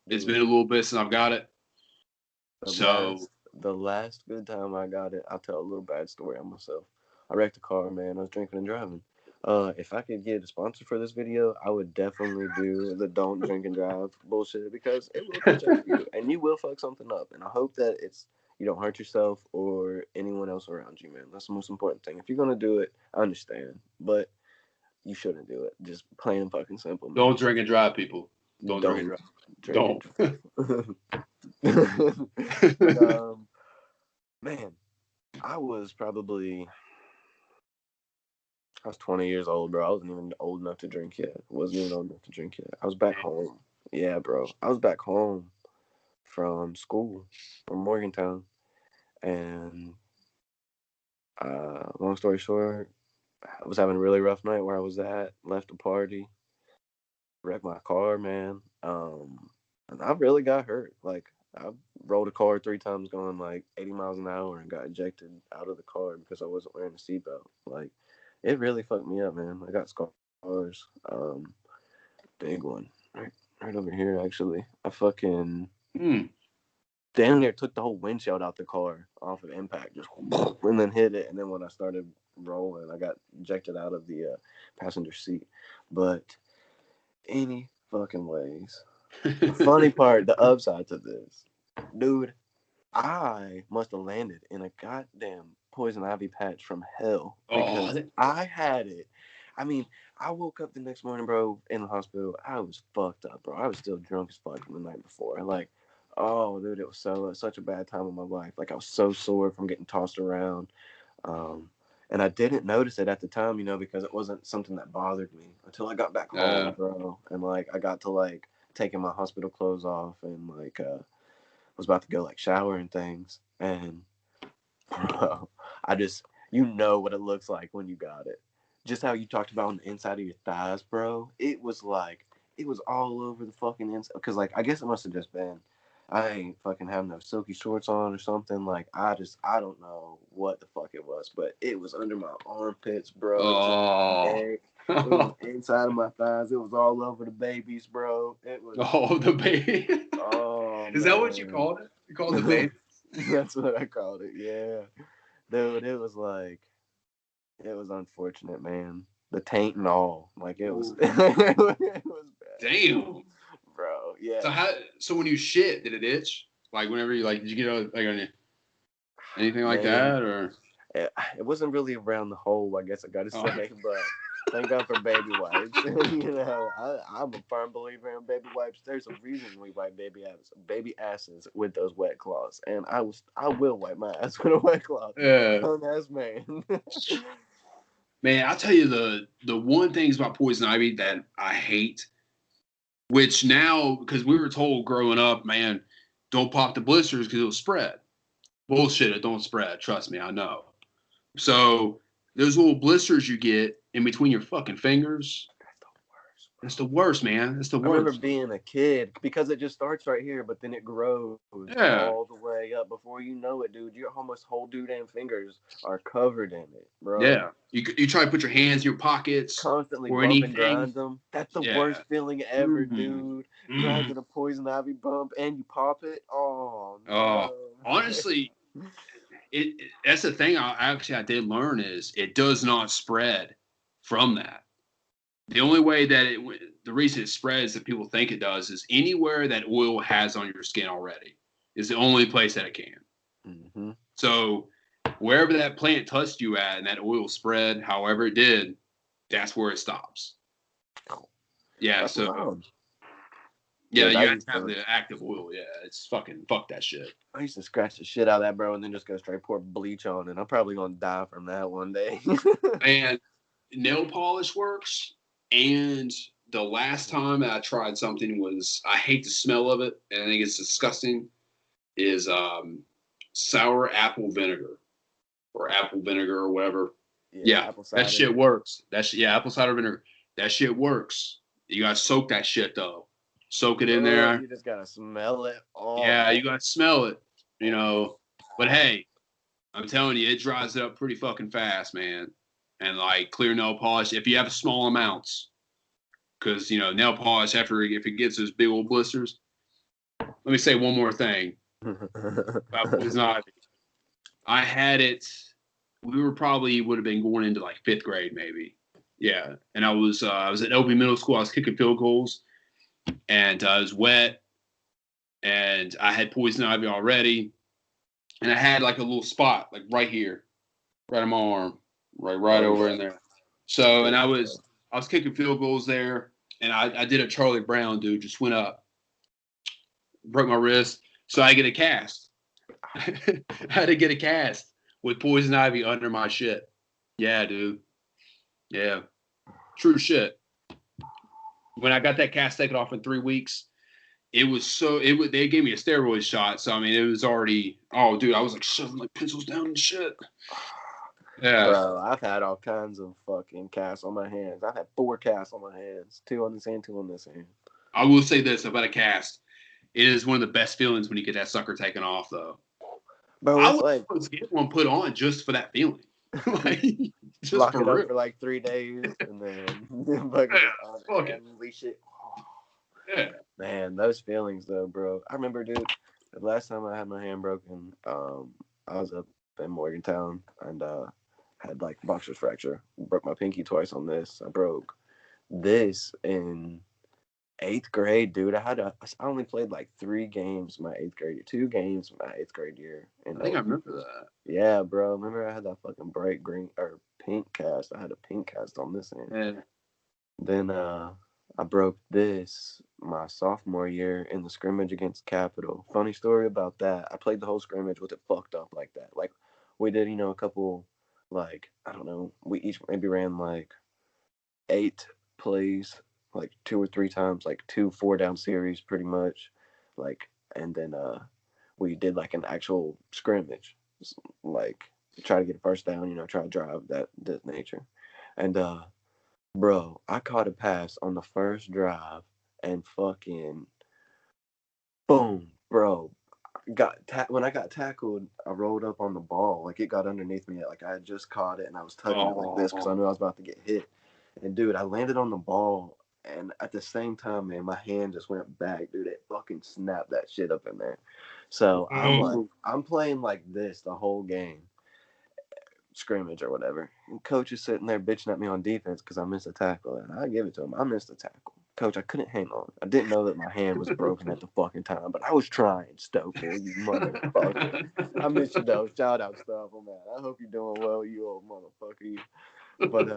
It's been a little bit since I've got it. The last good time I got it, I'll tell a little bad story on myself. I wrecked a car, man. I was drinking and driving. If I could get a sponsor for this video, I would definitely do the don't drink and drive bullshit, because it will protect you and you will fuck something up. And I hope that you don't hurt yourself or anyone else around you, man. That's the most important thing. If you're gonna do it, I understand, but you shouldn't do it. Just plain and fucking simple, man. Don't drink and drive, people. Don't drink and drive. Don't. Man, I was 20 years old, bro. I wasn't even old enough to drink yet. I was back home. Yeah, bro. I was back home from school, from Morgantown. And long story short, I was having a really rough night where I was at. Left a party. Wrecked my car, man. And I really got hurt. Like, I rolled a car 3 times going like 80 miles an hour and got ejected out of the car because I wasn't wearing a seatbelt. Like, it really fucked me up, man. I got scars. Big one. Right over here, actually. I fucking damn near took the whole windshield out the car off of impact. Just and then hit it. And then when I started rolling, I got ejected out of the passenger seat. But any fucking ways. The funny part, the upside to this, dude, I must have landed in a goddamn poison ivy patch from hell, because I had it. I mean, I woke up the next morning, bro, in the hospital. I was fucked up, bro. I was still drunk as fuck from the night before. Like, oh, dude, it was such a bad time in my life. Like, I was so sore from getting tossed around. And I didn't notice it at the time, because it wasn't something that bothered me until I got back home, bro. And, like, I got to, like, taking my hospital clothes off and like was about to go like shower and things, and bro, I just what it looks like when you got it. Just how you talked about on the inside of your thighs, bro. It was like it was all over the fucking inside. Cause like I guess it must have just been I ain't fucking have no silky shorts on or something. Like I don't know what the fuck it was, but it was under my armpits, bro. Oh. It was inside of my thighs. It was all over the babies, bro. It was. Oh, the baby. Oh, Is that what you called it? You called it the baby? That's what I called it. Yeah, dude. It was unfortunate, man. The taint and all, like it was. It was bad. Damn, bro. Yeah. So when you shit, did it itch? Like whenever you did you get like on anything like that or? It wasn't really around the hole. I guess I got to say, but thank God for baby wipes. I'm a firm believer in baby wipes. There's a reason we wipe baby asses with those wet cloths, and I will wipe my ass with a wet cloth. Yeah. Ass man. Man, I'll tell you the one things about poison ivy that I hate, which now because we were told growing up, man, don't pop the blisters because it'll spread. Bullshit, it don't spread. Trust me, I know. So those little blisters you get in between your fucking fingers. That's the worst, man. That's the worst. I remember being a kid because it just starts right here, but then it grows all the way up. Before you know it, dude, your almost whole damn fingers are covered in it, bro. Yeah, you try to put your hands in your pockets, constantly or bump anything. And grind them. That's the worst feeling ever, dude. Grinding a poison ivy bump and you pop it. Oh, no. Honestly, that's the thing. I did learn is it does not spread from that. The only way that the reason it spreads that people think it does is anywhere that oil has on your skin already is the only place that it can. Mm-hmm. So wherever that plant touched you at and that oil spread, however it did, that's where it stops. Yeah. That's wild. Yeah, you have to have the active oil. Yeah, it's fuck that shit. I used to scratch the shit out of that, bro, and then just go straight pour bleach on it. I'm probably gonna die from that one day. Man, nail polish works. And the last time I tried something was, I hate the smell of it, and I think it's disgusting, is sour apple vinegar or apple vinegar or whatever. Yeah, that shit works. Apple cider vinegar. That shit works. You gotta soak that shit though. Soak it in there. You just gotta smell it. Yeah, you gotta smell it. But hey, I'm telling you, it dries it up pretty fucking fast, man. And like clear nail polish, if you have small amounts, because nail polish if it gets those big old blisters. Let me say one more thing about poison ivy. I had it. We would have been going into like 5th grade maybe. Yeah, and I was at Opie Middle School. I was kicking field goals, and I was wet, and I had poison ivy already, and I had like a little spot like right here, right on my arm. Right over in there. So, and I was kicking field goals there, and I did a Charlie Brown, dude. Just went up, broke my wrist, so I get a cast. I had to get a cast with poison ivy under my shit. Yeah, dude. Yeah, true shit. When I got that cast taken off in 3 weeks, they gave me a steroid shot. So I mean, it was already. Oh, dude, I was like shoving like pencils down and shit. Yeah. Bro, I've had all kinds of fucking casts on my hands. I've had 4 casts on my hands. 2 on this hand, 2 on this hand. I will say this about a cast. It is one of the best feelings when you get that sucker taken off, though. Bro, I would get one put on just for that feeling. Just lock it up for like 3 days and then unleash it. Yeah. Man, those feelings though, bro. I remember, dude, the last time I had my hand broken, I was up in Morgantown and had like boxer's fracture. Broke my pinky twice on this. I broke this in 8th grade, dude. I only played like 3 games my 8th grade year, 2 games my 8th grade year. And I think I remember that. Yeah, bro. Remember I had that fucking bright green or pink cast. I had a pink cast on this end. Yeah. Then I broke this my sophomore year in the scrimmage against Capital. Funny story about that. I played the whole scrimmage with it fucked up like that. Like we did, a couple, like, I don't know, we each maybe ran like 8 plays, like 2 or 3 times, like 2 4-down series pretty much. Like, and then we did like an actual scrimmage, like try to get a first down, try to drive that nature. And bro, I caught a pass on the first drive and fucking boom, bro. When I got tackled, I rolled up on the ball, like it got underneath me, like I had just caught it and I was touching it like this because I knew I was about to get hit. And dude, I landed on the ball, and at the same time, man, my hand just went back, dude. It fucking snapped that shit up in there. So I'm playing like this the whole game, scrimmage or whatever. And coach is sitting there bitching at me on defense because I missed a tackle, and I give it to him. I missed a tackle. Coach, I couldn't hang on. I didn't know that my hand was broken at the fucking time, but I was trying, Stoffel, you motherfucker. I miss you though. Shout out, Stoffel, man. I hope you're doing well, you old motherfucker. You. But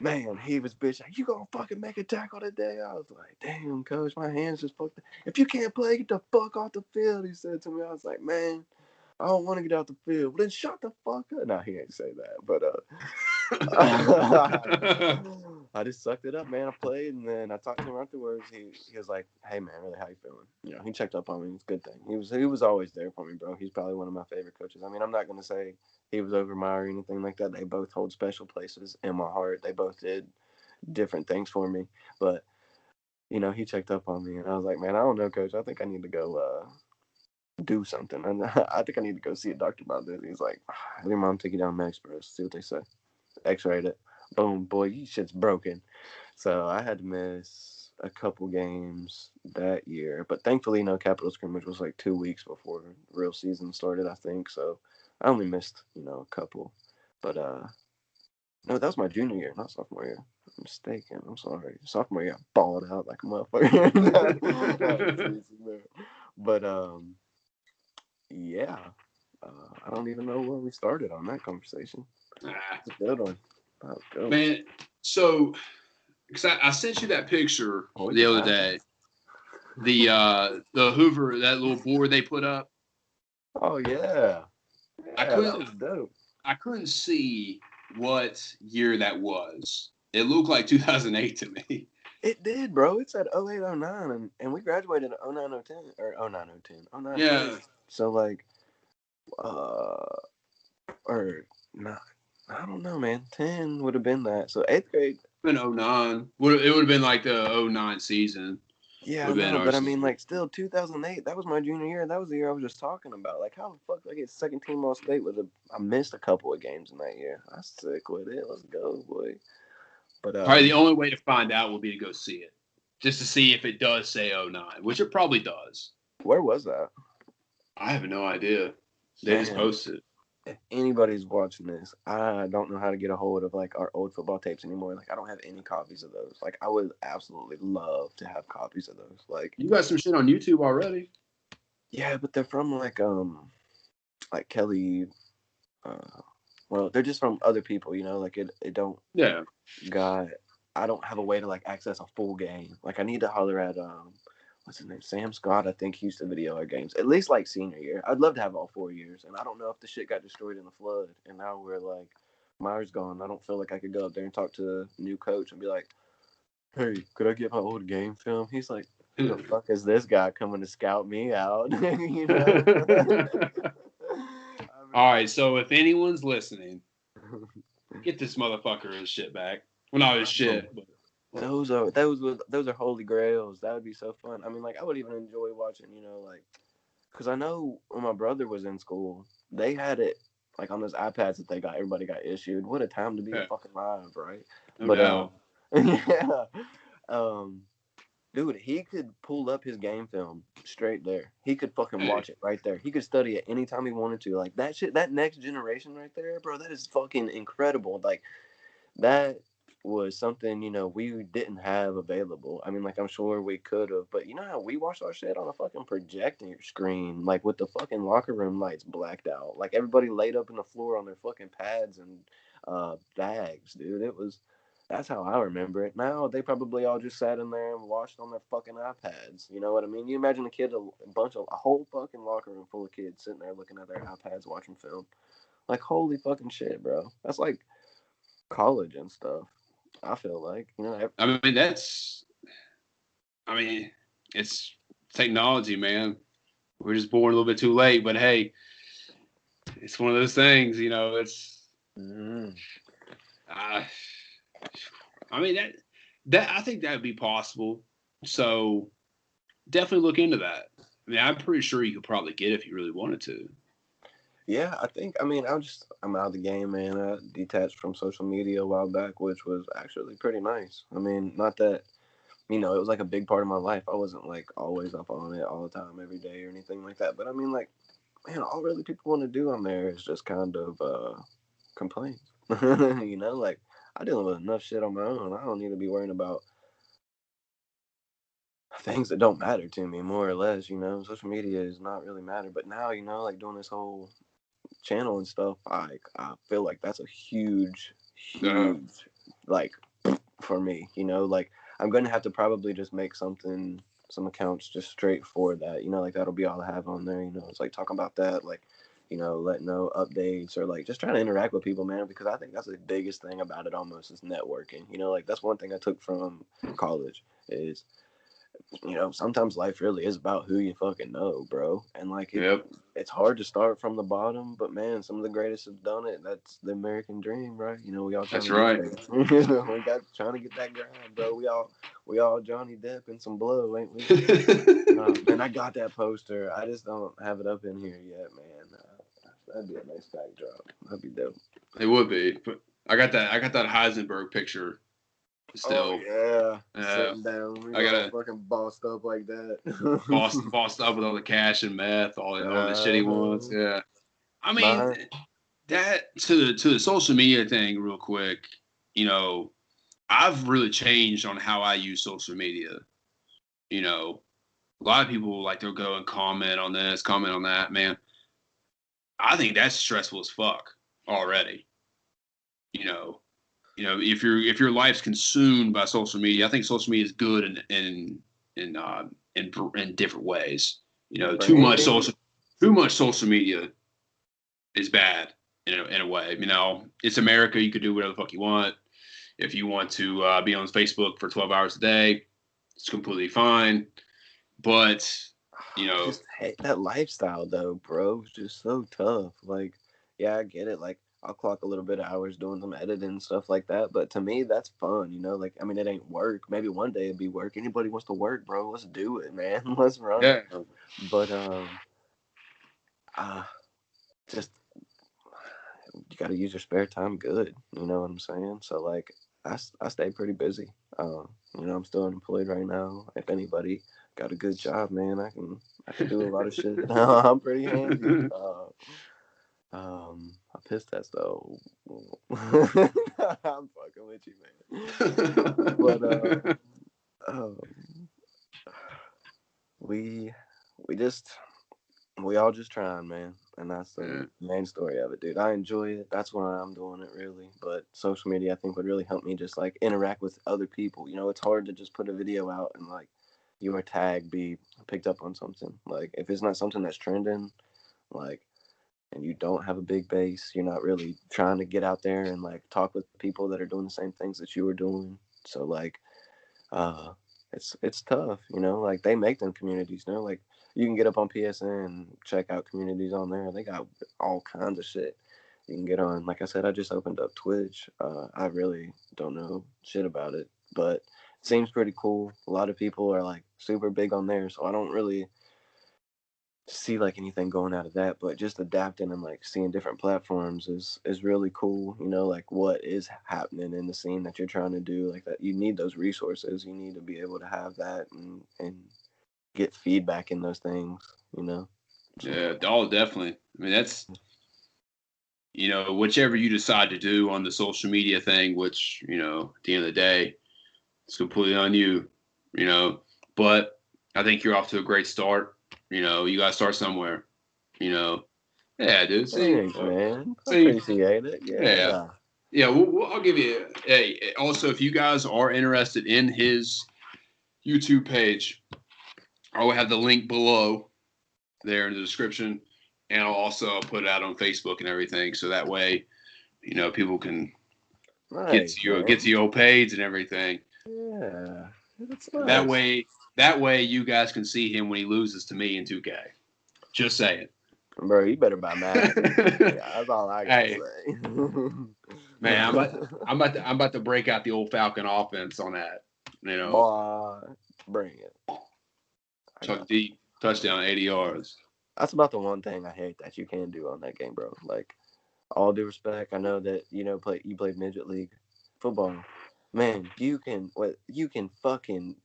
man, he was bitching. You gonna fucking make a tackle today? I was like, damn, coach, my hands just fucked up. If you can't play, get the fuck off the field, he said to me. I was like, man, I don't want to get out the field. Well, then shut the fuck up. No, he ain't say that, but I just sucked it up, man. I played, and then I talked to him afterwards. He was like, "Hey, man, really, how you feeling?" He checked up on me. It's a good thing. He was always there for me, bro. He's probably one of my favorite coaches. I mean, I'm not gonna say he was over my or anything like that. They both hold special places in my heart. They both did different things for me, but he checked up on me, and I was like, "Man, I don't know, coach. I think I need to go do something. And I think I need to go see a doctor about this." He's like, "Have your mom take you down to Express, see what they say." X-rayed it. Boom, boy, you shit's broken. So I had to miss a couple games that year, but thankfully, capital scrimmage was like 2 weeks before real season started, I think. So I only missed, a couple. But no, that was my junior year, not sophomore year. I'm mistaken. I'm sorry. Sophomore year, I balled out like a motherfucker. But yeah. I don't even know where we started on that conversation. It's a good one. Man, so because I sent you that picture the other day, the Hoover, that little board they put up. Oh yeah, that was dope. I couldn't see what year that was. It looked like 2008 to me. It did, bro. It said 08, 09, and we graduated in 09, 010, or 09, 010, 09, yeah. 10. So like, or not. I don't know, man. 10 would have been that. So 8th grade. Been 09. It would have been like the 09 season. Yeah, I know, but I mean, like, still 2008. That was my junior year. That was the year I was just talking about. Like, how the fuck I get second team all state with I missed a couple of games in that year. I'm sick with it. Let's go, boy. But probably the only way to find out would be to go see it, just to see if it does say 09, which it probably does. Where was that? I have no idea. They just posted. If anybody's watching this, I don't know how to get a hold of like our old football tapes anymore. Like, I don't have any copies of those. Like, I would absolutely love to have copies of those. Like, you got some shit on YouTube already. Yeah, but they're from like Kelly. Well, they're just from other people, like it don't. Yeah. God, I don't have a way to like access a full game. Like, I need to holler at what's his name? Sam Scott. I think he used to video our games. At least like senior year. I'd love to have all 4 years. And I don't know if the shit got destroyed in the flood. And now we're like, Meyer's gone. I don't feel like I could go up there and talk to the new coach and be like, "Hey, could I get my old game film?" He's like, "Who the fuck is this guy coming to scout me out?" All right, so if anyone's listening, get this motherfucker his shit back. Well, not his shit, but those are holy grails. That would be so fun. I mean, like, I would even enjoy watching, like, because I know when my brother was in school, they had it like on those iPads that everybody got issued. What a time to be fucking live, right? No doubt. Yeah. Dude, he could pull up his game film straight there. He could fucking watch it right there. He could study it anytime he wanted to. Like, that shit, that next generation right there, bro, that is fucking incredible. Like, that was something, we didn't have available. I mean, like, I'm sure we could have, but you know how we watched our shit on a fucking projector screen, like, with the fucking locker room lights blacked out. Like, everybody laid up in the floor on their fucking pads and bags, dude. That's how I remember it. Now they probably all just sat in there and watched on their fucking iPads. You know what I mean? You imagine a whole fucking locker room full of kids sitting there looking at their iPads watching film. Like, holy fucking shit, bro. That's like college and stuff. I feel like, I mean, it's technology, man. We're just born a little bit too late, but hey, it's one of those things, it's, mm, uh, I mean, that I think that would be possible. So definitely look into that. I mean, I'm pretty sure you could probably get it if you really wanted to. yeah, I'm out of the game, man. I detached from social media a while back, which was actually pretty nice. I mean, not that, it was like a big part of my life. I wasn't like always up on it all the time, every day or anything like that. But I mean, like, man, all really people want to do on there is just kind of complain. Like, I deal with enough shit on my own. I don't need to be worrying about things that don't matter to me, more or less. Social media is not really matter. But now, like doing this whole channel and stuff, I feel like that's a Uh, huge, like, for me. Like, I'm gonna have to probably just make some accounts just straight for that. Like, that'll be all I have on there. It's like talking about that, like, letting know updates, or like just trying to interact with people, man. Because I think that's the biggest thing about it, almost, is networking. Like, that's one thing I took from college is, sometimes life really is about who you fucking know, bro. And like, yep, it's hard to start from the bottom, but man, some of the greatest have done it. That's the American dream, right? We all trying that's to get right. there. We got trying to get that grind, bro. We all Johnny Depp in some blow, ain't we? And I got that poster. I just don't have it up in here yet, man. That'd be a nice backdrop. That'd be dope. It would be, but I got that Heisenberg picture Oh still. yeah, Uh, sitting down, I got all a fucking bossed up like bossed, that. bossed up with all the cash and meth, all the shit he wants. uh-huh. Yeah, I mean My that to the social media thing real quick. You know, I've really changed on how I use social media. You know, a lot of people like they'll go and comment on this, comment on that. Man, I think that's stressful as fuck already. You know, if your life's consumed by social media, I think social media is good in different ways. branding. Too much social media is bad in a way. It's America. You could do whatever the fuck you want. If you want to be on Facebook for 12 hours a day, it's completely fine. But you know, Just hate that lifestyle though, bro. It's just so tough. Like, yeah, I get it. Like, I'll clock a little bit of hours doing some editing and stuff like that. But to me, that's fun. Like, I mean, it ain't work. Maybe one day it'd be work. Anybody wants to work, bro? Let's do it, man. Let's run it. yeah, But uh, just you got to use your spare time good. You know what I'm saying? So like, I stay pretty busy. I'm still unemployed right now. If anybody got a good job, man, I can do a lot of shit. I'm pretty handy. I piss test though. I'm fucking with you, man. But um, we we just we all just trying, man, and that's yeah, the main story of it, dude. I enjoy it. That's why I'm doing it, really. But social media, I think, would really help me just like interact with other people. It's hard to just put a video out and like your tag be picked up on something. Like, if it's not something that's trending, like, and you don't have a big base, you're not really trying to get out there and like talk with people that are doing the same things that you are doing. So like, uh it's tough, like they make them communities, like you can get up on PSN and check out communities on there. They got all kinds of shit you can get on. Like I said, I just opened up Twitch. I really don't know shit about it, but it seems pretty cool. A lot of people are like super big on there, so I don't really see like anything going out of that, but just adapting and like seeing different platforms is really cool. Like what is happening in the scene that you're trying to do, like that. You need those resources. You need to be able to have that and get feedback in those things. So yeah, all definitely. I mean, that's whichever you decide to do on the social media thing, which at the end of the day, it's completely on you. You know, but I think you're off to a great start. You got to start somewhere. You know, yeah, dude. See, thanks, man. I see, appreciate it. yeah. Yeah. Yeah, I'll give you. Hey, also, if you guys are interested in his YouTube page, I will have the link below there in the description, and I'll also put it out on Facebook and everything, so that way, people can Nice, man. gets you paid and everything. Yeah, that's nice. That way you guys can see him when he loses to me in 2K. Just saying. Bro, you better buy Madden. Yeah, that's all I gotta Hey, say. man, I'm about to break out the old Falcon offense on that. You know, Boy, bring it. chuck deep, touchdown, 80 yards. That's about the one thing I hate that you can do on that game, bro. Like, all due respect, I know that you played midget league football. Man, you can fucking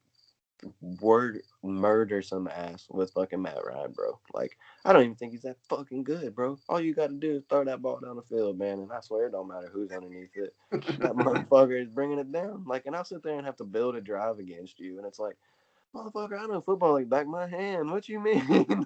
word murder some ass with fucking Matt Ryan, bro. Like, I don't even think he's that fucking good, bro. All you got to do is throw that ball down the field, man, and I swear it don't matter who's underneath it. That motherfucker is bringing it down. Like, and I'll sit there and have to build a drive against you, and it's like, motherfucker, I know football like back of my hand. What you mean?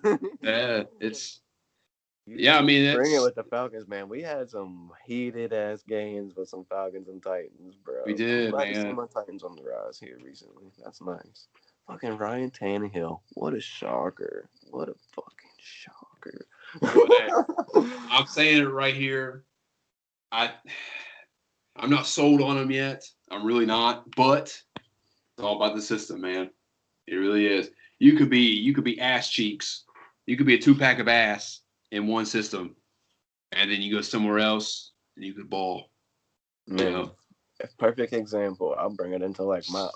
Yeah, I mean, bring it it's with the Falcons, man. We had some heated ass games with some Falcons and Titans, bro. we I'm did, glad to see man. my Titans on the rise here recently. That's nice. Fucking Ryan Tannehill. What a shocker. What a fucking shocker. Well, hey, I'm saying it right here. I'm not sold on him yet. I'm really not, but it's all about the system, man. It really is. You could be ass cheeks. You could be a 2-pack of ass in one system, and then you go somewhere else and you could ball. Man, You know? perfect example. I'll bring it into like my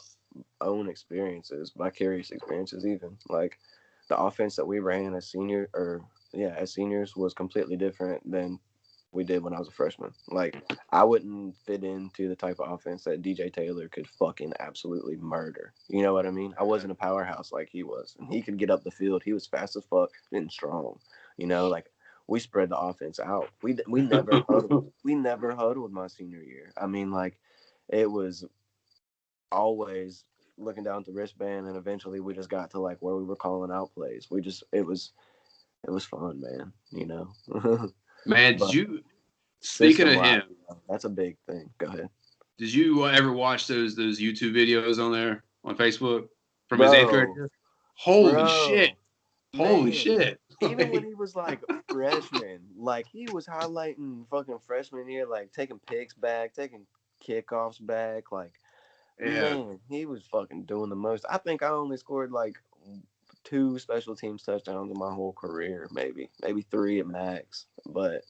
own experiences, vicarious experiences even. Like the offense that we ran as seniors was completely different than we did when I was a freshman. Like I wouldn't fit into the type of offense that DJ Taylor could fucking absolutely murder. You know what I mean? I wasn't a powerhouse like he was, and he could get up the field. He was fast as fuck and strong. You know, like we spread the offense out. We never huddled. We never huddled my senior year. I mean, like it was always looking down at the wristband, and eventually we just got to like where we were calling out plays. It was fun, man. You know. Man, But speaking of him, that's a big thing. Go ahead. did you ever watch those YouTube videos on there on Facebook from his 8th grade Bro, year? Holy bro, shit. Holy man. shit. Even when he was like freshman, like he was highlighting fucking freshman year, like taking picks back, taking kickoffs back. Like, Yeah. man, he was fucking doing the most. I think I only scored like 2 special teams touchdowns in my whole career, maybe 3 at max. But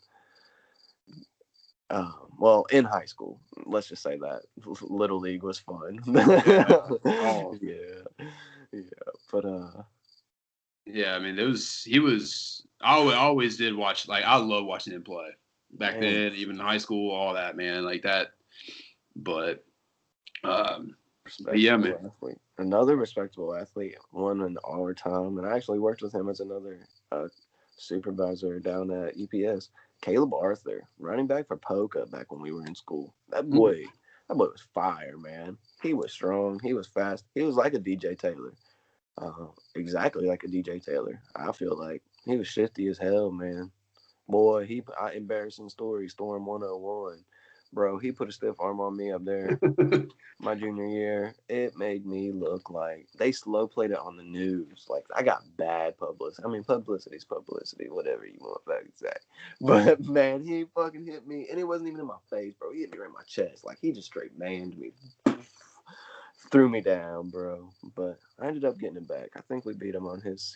well, in high school, let's just say that Little League was fun. Oh. Yeah, but Yeah, I mean, I always did watch, like, I love watching him play back man, then, even in high school, all that, man, like that. But yeah, man. athlete. Another respectable athlete, one in our time, and I actually worked with him as another supervisor down at UPS. Caleb Arthur, running back for Polka back when we were in school. That boy was fire, man. He was strong. He was fast. He was like a DJ Taylor. Exactly like a DJ Taylor. I feel like he was shifty as hell, man. Boy, embarrassing story, Storm 101. Bro, he put a stiff arm on me up there my junior year. It made me look like they slow played it on the news. Like I got bad publicity. I mean, publicity's publicity, whatever you want to say. But man, he fucking hit me, and it wasn't even in my face, bro. He hit me right in my chest. Like he just straight manned me, threw me down, bro. But I ended up getting it back. I think we beat him on his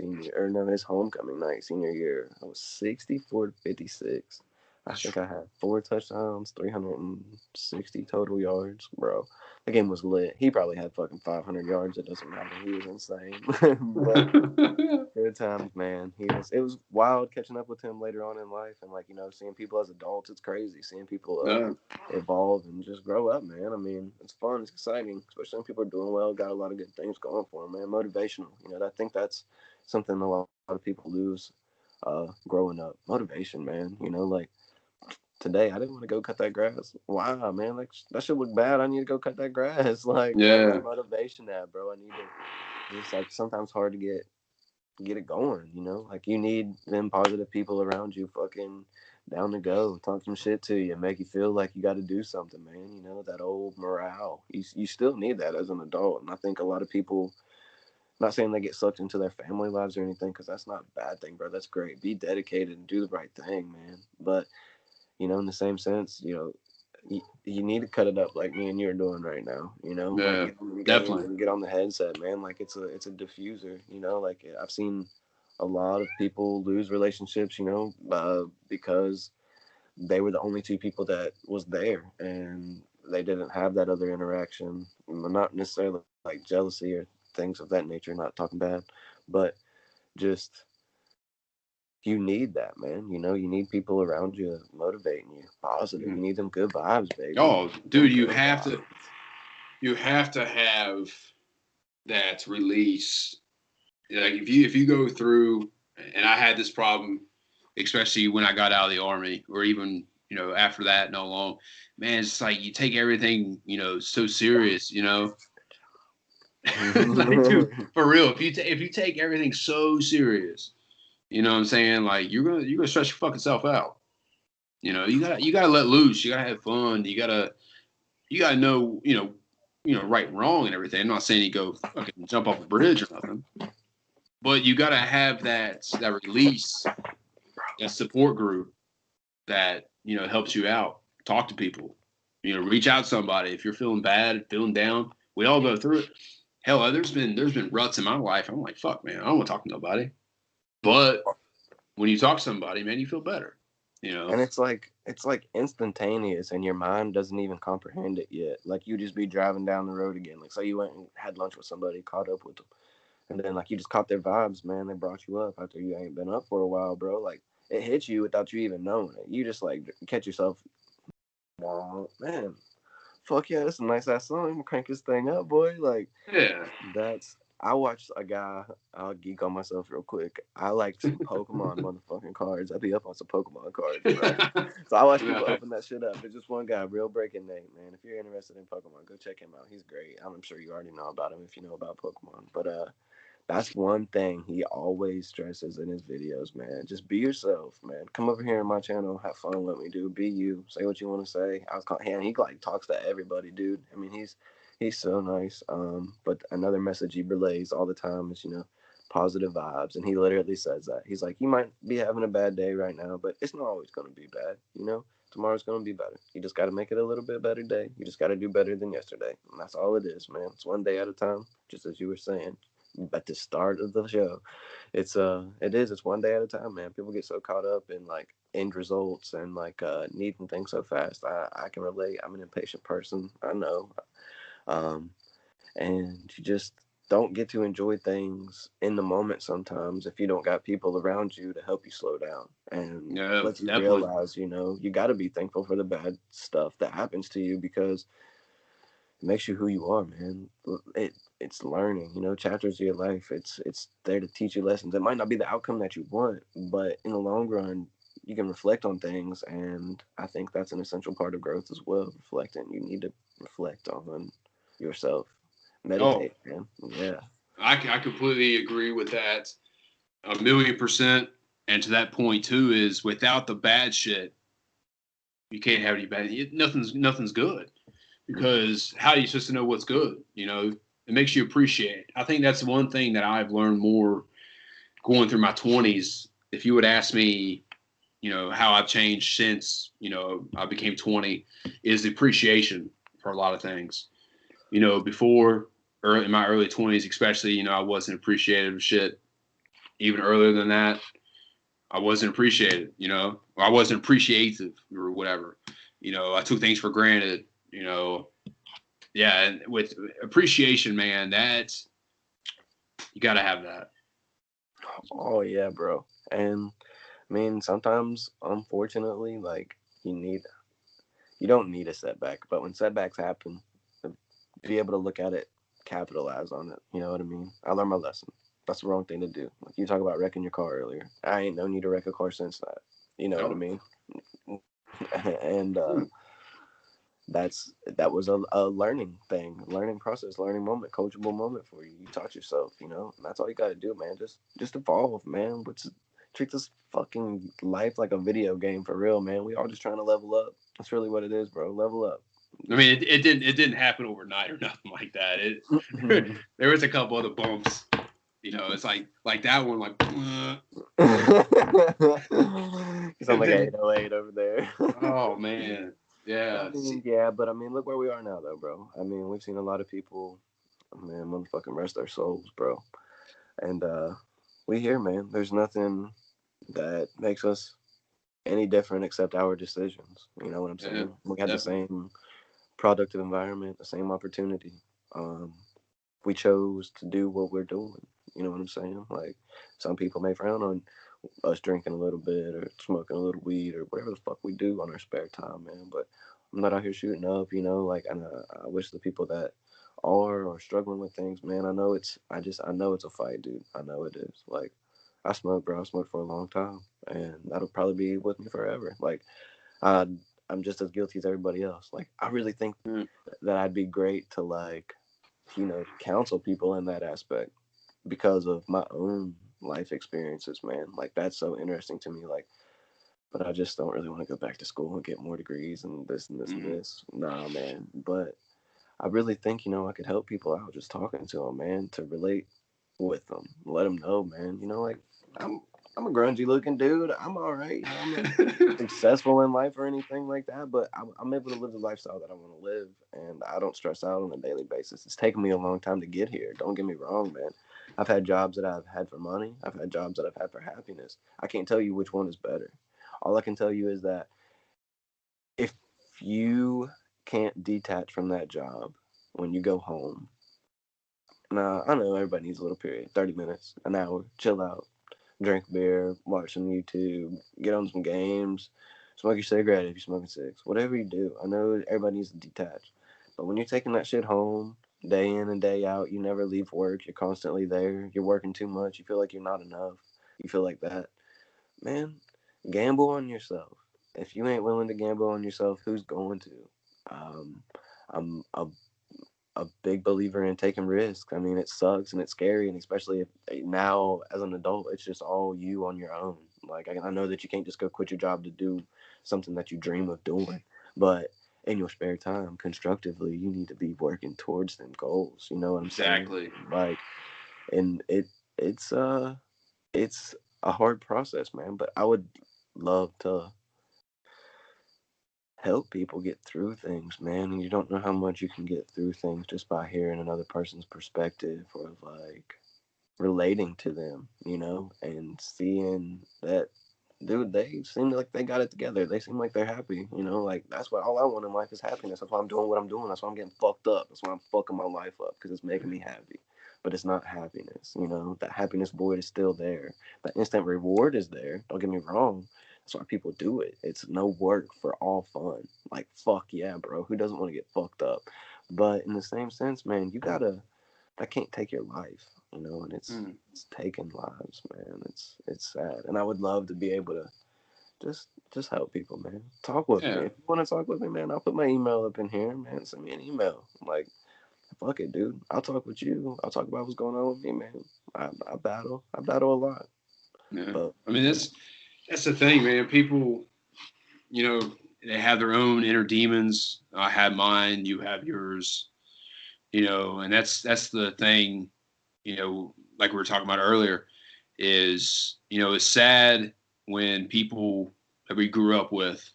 homecoming night, senior year. I was 64-56. I think I had 4 touchdowns, 360 total yards, bro. The game was lit. He probably had fucking 500 yards. It doesn't matter. He was insane. But good times, man. It was wild catching up with him later on in life, and like seeing people as adults. It's crazy seeing people evolve and just grow up, man. I mean, it's fun. It's exciting, especially when people are doing well. Got a lot of good things going for them, man. Motivational. I think that's something a lot of people lose growing up. Motivation, man. Like. Today, I didn't want to go cut that grass. Wow, man, like that should look bad. I need to go cut that grass. Like, where's motivation at, bro? It's like sometimes hard to get it going. Like you need them positive people around you, fucking down to go, talk some shit to you, make you feel like you got to do something, man. That old morale. You still need that as an adult, and I think a lot of people. Not saying they get sucked into their family lives or anything, because that's not a bad thing, bro. That's great. Be dedicated and do the right thing, man. But in the same sense, you need to cut it up like me and you're doing right now. You know, Yeah, like get on the games definitely. and get on the headset, man. Like it's a diffuser. You know, like I've seen a lot of people lose relationships. You know, because they were the only two people that was there, and they didn't have that other interaction. Not necessarily like jealousy or things of that nature. Not talking bad, but just you need that, man. You know, you need people around you motivating you, positive. You need them good vibes, baby. Oh, Them dude, good vibes. you have to have that release. Like if you go through, and I had this problem, especially when I got out of the army, or even after that, no long, man, it's like you take everything so serious, like dude, for real. If you take everything so serious, you know what I'm saying, like you're gonna stress your fucking self out. You gotta let loose. You gotta have fun. You gotta know right and wrong and everything. I'm not saying you go fucking jump off a bridge or nothing, but you gotta have that release, that support group that helps you out. Talk to people. Reach out to somebody if you're feeling bad, feeling down. We all go through it. Hell, there's been ruts in my life. I'm like, fuck, man, I don't want to talk to nobody. But when you talk to somebody, man, you feel better. And it's like instantaneous, and your mind doesn't even comprehend it yet. Like you just be driving down the road again. Like say you went and had lunch with somebody, caught up with them, and then like you just caught their vibes, man. They brought you up after you ain't been up for a while, bro. Like it hits you without you even knowing it. You just like catch yourself, wow, man. Fuck yeah, that's a nice ass song. I'm gonna crank this thing up, boy. Like Yeah. that's I watched a guy. I'll geek on myself real quick. I like some Pokemon motherfucking cards. I be up on some Pokemon cards, bro. So I watch people open that shit up. There's just one guy, real breaking Nate, man. If you're interested in Pokemon, go check him out. He's great. I'm sure you already know about him if you know about Pokemon. But that's one thing he always stresses in his videos, man. Just be yourself, man. Come over here on my channel, have fun with me, dude. Be you. Say what you want to say. He like talks to everybody, dude. I mean, he's so nice. But another message he relays all the time is, positive vibes. And he literally says that. He's like, you might be having a bad day right now, but it's not always gonna be bad, Tomorrow's gonna be better. You just gotta make it a little bit better day. You just gotta do better than yesterday. And that's all it is, man. It's one day at a time, just as you were saying at the start of the show. It's one day at a time, man. People get so caught up in like end results and like needing things so fast. I can relate. I'm an impatient person, I know. And you just don't get to enjoy things in the moment sometimes if you don't got people around you to help you slow down and Yeah, let you definitely. realize, you got to be thankful for the bad stuff that happens to you, because it makes you who you are, man. It's learning, chapters of your life. It's there to teach you lessons. It might not be the outcome that you want, but in the long run, you can reflect on things, and I think that's an essential part of growth as well. Reflecting, you need to reflect on yourself, Oh, meditate, man. Yeah. I completely agree with that 1,000,000%. And to that point too is without the bad shit, you can't have any bad. Nothing's good, because how are you supposed to know what's good? It makes you appreciate. I think that's one thing that I've learned more going through my 20s. If you would ask me, how I've changed since I became 20, is the appreciation for a lot of things. Before, in my early 20s, especially, I wasn't appreciative of shit. Even earlier than that, I wasn't appreciated, or I wasn't appreciative or whatever. I took things for granted, Yeah, and with appreciation, man, that's you got to have that. Oh yeah, bro. And I mean, sometimes, unfortunately, like you don't need a setback, but when setbacks happen, be able to look at it, capitalize on it. You know what I mean? I learned my lesson. That's the wrong thing to do. Like you talk about wrecking your car earlier. I ain't no need to wreck a car since that. You know what I No. mean? And that was a learning thing, learning process, learning moment, coachable moment for you. You taught yourself, and that's all you got to do, man. Just evolve, man. Treat this fucking life like a video game for real, man. We all just trying to level up. That's really what it is, bro. Level up. I mean, it didn't happen overnight or nothing like that. There was a couple other bumps. It's like that one, like. You sound like 808 over there. Oh man. Yeah. I mean, yeah, but I mean, look where we are now, though, bro. I mean, we've seen a lot of people, man, motherfucking rest their souls, bro. And we here, man. There's nothing that makes us any different except our decisions. You know what I'm saying? Yeah, We had the definitely. same productive environment, the same opportunity. Um, we chose to do what we're doing. You know what I'm saying? Like, some people may frown on us drinking a little bit or smoking a little weed or whatever the fuck we do on our spare time, man. But I'm not out here shooting up, you know. Like, and I wish the people that are or struggling with things, man. I know it's a fight, dude. I know it is. Like, I smoke, bro. I smoked for a long time, and that'll probably be with me forever. Like, I, I'm just as guilty as everybody else. Like, I really think Mm. that I'd be great to like, counsel people in that aspect because of my own life experiences, man. Like, that's so interesting to me. Like, but I just don't really want to go back to school and get more degrees and this and this and Mm-hmm. this. Nah, man. But I really think, I could help people out just talking to them, man, to relate with them, let them know, man. Like, I'm I'm a grungy looking dude. I'm all right. I'm not successful in life or anything like that, but I'm able to live the lifestyle that I want to live, and I don't stress out on a daily basis. It's taken me a long time to get here. Don't get me wrong, man. I've had jobs that I've had for money. I've had jobs that I've had for happiness. I can't tell you which one is better. All I can tell you is that if you can't detach from that job when you go home, now I know everybody needs a little period, 30 minutes, an hour, chill out, drink beer, watch some YouTube, get on some games, smoke your cigarette if you're smoking cigs, whatever you do. I know everybody needs to detach. But when you're taking that shit home day in and day out, you never leave work, you're constantly there, you're working too much, you feel like you're not enough, you feel like that. Man, gamble on yourself. If you ain't willing to gamble on yourself, who's going to? Um, I'm a big believer in taking risks. I mean, it sucks and it's scary, and especially if now as an adult, it's just all you on your own. Like, I know that you can't just go quit your job to do something that you dream of doing, but in your spare time, constructively, you need to be working towards them goals. You know what I'm saying? Exactly. Like, and it's it's a hard process, man. But I would love to help people get through things, man. And you don't know how much you can get through things just by hearing another person's perspective or like relating to them, and seeing that, dude, they seem like they got it together. They seem like they're happy, like that's what all I want in life is happiness. That's why I'm doing what I'm doing. That's why I'm getting fucked up. That's why I'm fucking my life up because it's making me happy. But it's not happiness, that happiness void is still there. That instant reward is there. Don't get me wrong. That's why people do it. It's no work for all fun. Like, fuck yeah, bro. Who doesn't want to get fucked up? But in the same sense, man, that can't take your life, and Mm. it's taking lives, man. It's sad. And I would love to be able to just help people, man. Talk with me. Yeah. If you want to talk with me, man, I'll put my email up in here, man. Send me an email. Like, fuck it, dude. I'll talk with you. I'll talk about what's going on with me, man. I battle. I battle a lot. Yeah. But I mean, that's the thing, man. People, they have their own inner demons. I have mine. You have yours. And that's the thing. Like we were talking about earlier, is it's sad when people that we grew up with,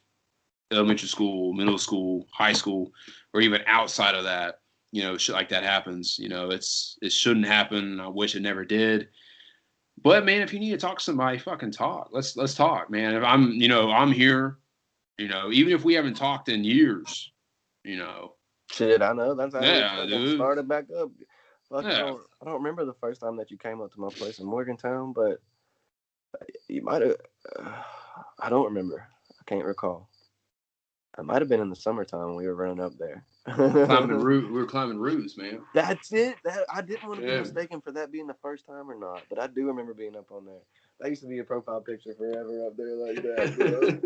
elementary school, middle school, high school, or even outside of that, shit like that happens. It shouldn't happen. I wish it never did. But man, if you need to talk to somebody, fucking talk. Let's talk, man. If I'm here. Even if we haven't talked in years. You know, shit, I know that's how we yeah, fucking dude, started back up. Fuck, yeah. I don't remember the first time that you came up to my place in Morgantown, but you might have. I don't remember. I can't recall. I might have been in the summertime when we were running up there. We were climbing roofs, man. That's it. That I didn't want to be Yeah. mistaken for that being the first time or not, but I do remember being up on there. That used to be a profile picture forever up there like that,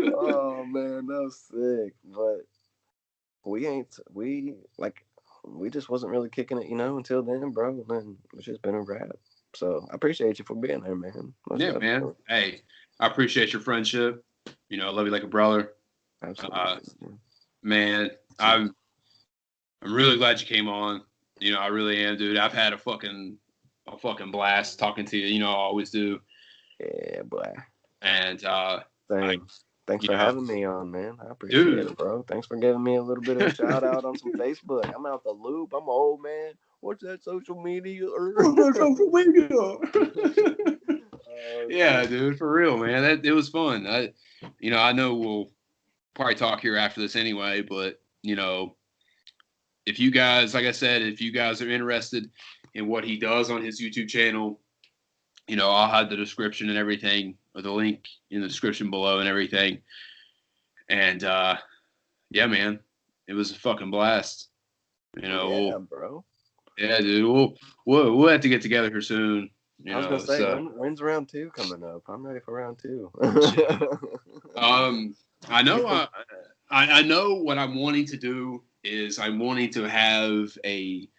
bro. Oh man, that was sick. But we just wasn't really kicking it, until then, bro. And then it's just been a wrap. So I appreciate you for being there, man. Most Yeah, man. definitely. Hey, I appreciate your friendship. I love you like a brother. Uh, Absolutely. man, I'm really glad you came on. I really am, dude. I've had a fucking blast talking to you. I always do. Yeah, boy. And Same. Thanks for know, having me on, man. I appreciate it, bro. Thanks for giving me a little bit of a shout out on some Facebook. I'm out the loop. I'm an old man. What's that social media? Social media. Yeah, dude, for real, man. It was fun. I know we'll probably talk here after this anyway, but if you guys, like I said, if you guys are interested in what he does on his YouTube channel, I'll have the description and everything, or the link in the description below and everything. And yeah, man, it was a fucking blast. Yeah, bro. Yeah, dude. We'll have to get together here soon. I was gonna say, when's round 2 coming up? I'm ready for round 2. I know. I know what I'm wanting to do is I'm wanting to have a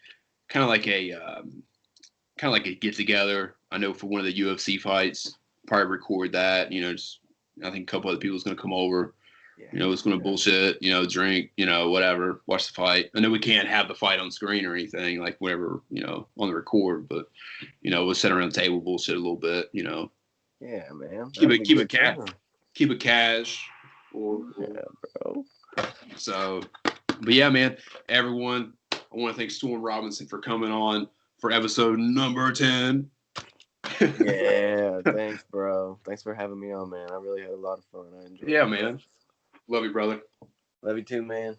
kind of like a get together. I know for one of the UFC fights, probably record that. I think a couple other people's gonna come over. It's gonna bullshit. Drink. Whatever. Watch the fight. I know we can't have the fight on screen or anything like whatever. On the record, but we'll sit around the table, bullshit a little bit. Yeah, man. Keep it cash. Yeah, bro. So, but yeah, man, everyone, I want to thank Storm Robinson for coming on for episode number 10. Yeah, thanks, bro. Thanks for having me on, man. I really had a lot of fun. I enjoyed it. Yeah, man. Love you, brother. Love you too, man.